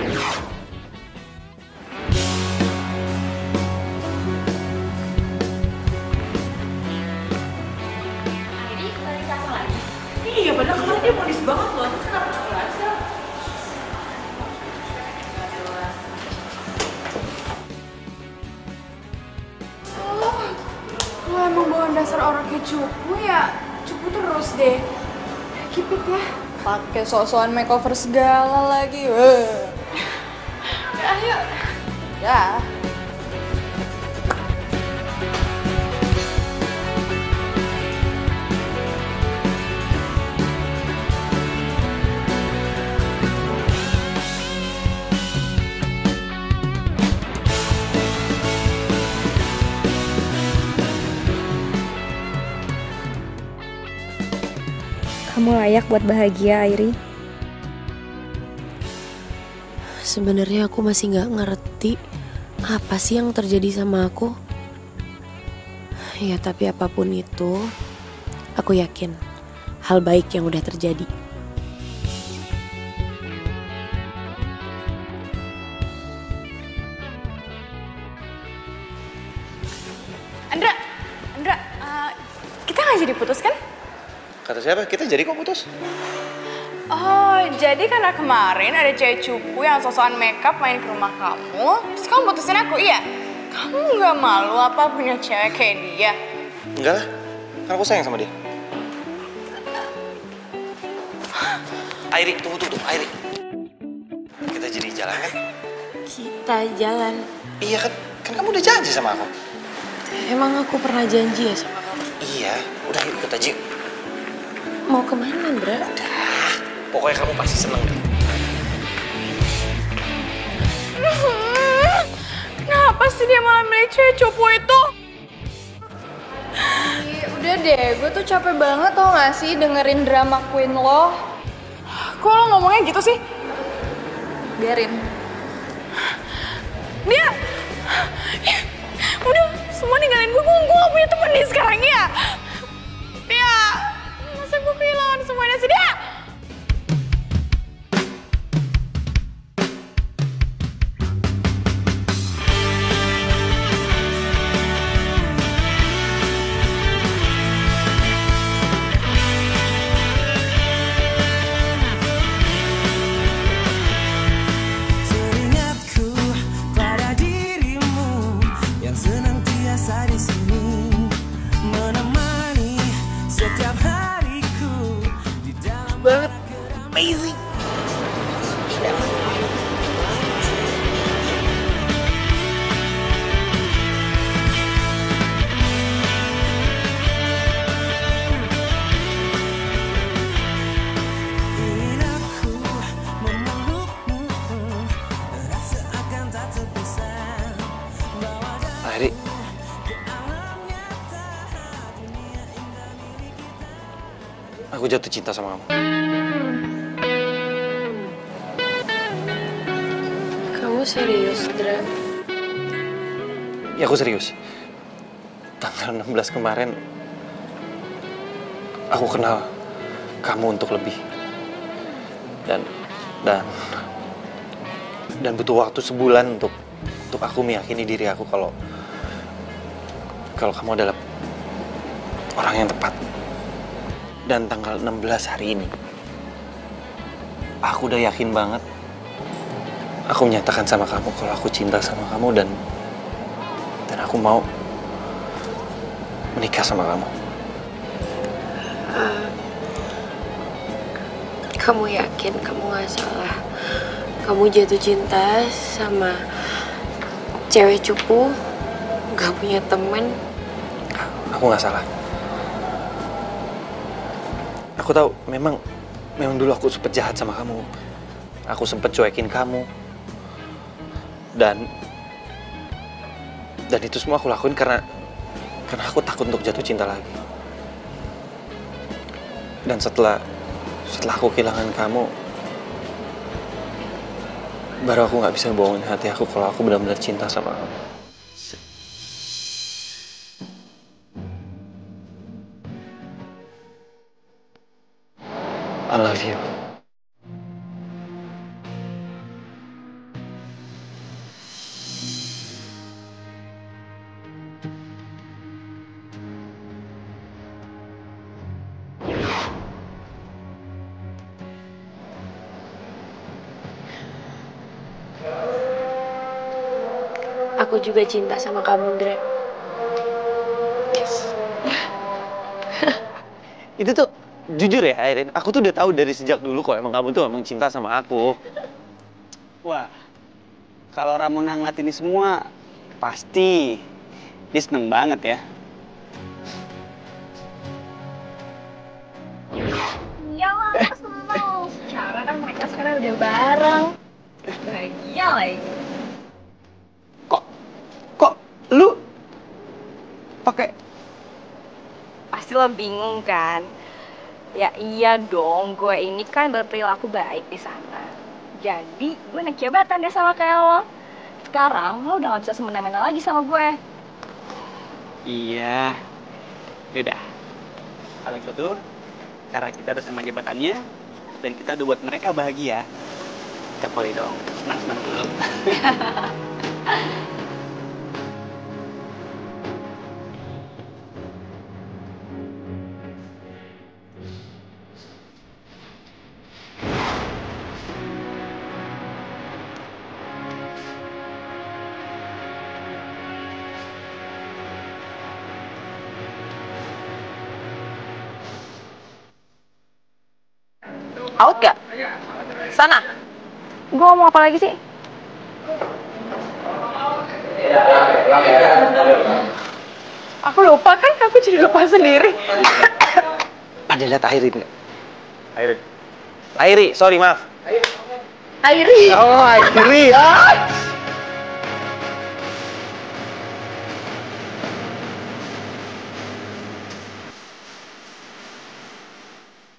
Jadi balik kasar lagi. Iya, padahal kemarin dia modis banget loh. Terus kenapa sekolah sih? Lo emang bawa dasar orang kayak cupu ya? Cupu terus deh. Keep it ya. Pakai sosokan makeover segala lagi. Ayo. Ya. kamu layak buat bahagia, Airi. Sebenarnya aku masih nggak ngerti apa sih yang terjadi sama aku. Ya tapi apapun itu, aku yakin hal baik yang udah terjadi. Andra, kita nggak jadi putus kan? Kata siapa? Kita jadi kok putus. Oh, jadi karena kemarin ada cewek cupu yang sosokan makeup main ke rumah kamu, terus kamu putusin aku, iya? Kamu nggak malu apa punya cewek kayak dia? Enggak lah, kan aku sayang sama dia. Airi, tunggu, Airi. Kita jadi jalan kan? Kita jalan. Iya kan kamu udah janji sama aku. Emang aku pernah janji ya sama kamu? Iya, udah yuk ikut aja. Mau kemana, Andra? Pokoknya kamu pasti seneng deh. Kenapa sih dia malah milih cewek cupu itu? Udah deh, gue tuh capek banget tau gak sih dengerin drama queen lo. Kok lo ngomongnya gitu sih? Biarin. Dia, ya, udah semua ninggalin gue gak punya temen nih sekarang ya. Dia, masa gue kehilangan semuanya sih dia? Teringatku pada dirimu yang senantiasa di sini menemani setiap hariku di dalam banget, amazing. Ingin aku memelukmu, rasa akan tak terpisah. Airi, aku jatuh cinta sama kamu. Kamu serius, Dra? Ya aku serius. Tanggal 16 kemarin, aku kenal kamu untuk lebih. Dan butuh waktu sebulan untuk aku meyakini diri aku kalau kamu adalah orang yang tepat. Dan tanggal 16 hari ini, aku udah yakin banget. Aku menyatakan sama kamu kalau aku cinta sama kamu dan aku mau menikah sama kamu. Kamu yakin kamu gak salah? Kamu jatuh cinta sama cewek cupu, gak punya temen? Aku gak salah. Aku tahu memang dulu aku sempet jahat sama kamu. Aku sempet cuekin kamu. Dan itu semua aku lakuin karena aku takut untuk jatuh cinta lagi. Dan setelah aku kehilangan kamu, baru aku nggak bisa bohongin hati aku kalau aku benar-benar cinta sama kamu. I love you. Aku juga cinta sama kamu, Dra. Yes. Itu tuh, jujur ya, Airin, aku tuh udah tahu dari sejak dulu kok emang kamu tuh emang cinta sama aku. Wah, kalau Ramona ngeliat ini semua, pasti dia seneng banget ya. Iyalah, aku seneng. Secara kan mereka sekarang udah bareng. Bahagia lagi. Kok lu pakai? Pasti lo bingung kan? Ya iya dong, gue ini kan berperilaku baik di sana. Jadi gue naik jabatan deh sama kayak lo. Sekarang lo udah gak bisa semena-mena lagi sama gue. Iya. Yaudah. Kalau gitu, karena kita udah sama jabatannya dan kita udah buat mereka bahagia, kita boleh dong senang-senang dulu. Out gak? Sana. Gue ngomong apa lagi sih? Aku lupa kan, aku jadi lupa sendiri. Pada lihat Airi nggak? Airi. Airi, sorry maaf. Airi. Oh, Airi. Ah.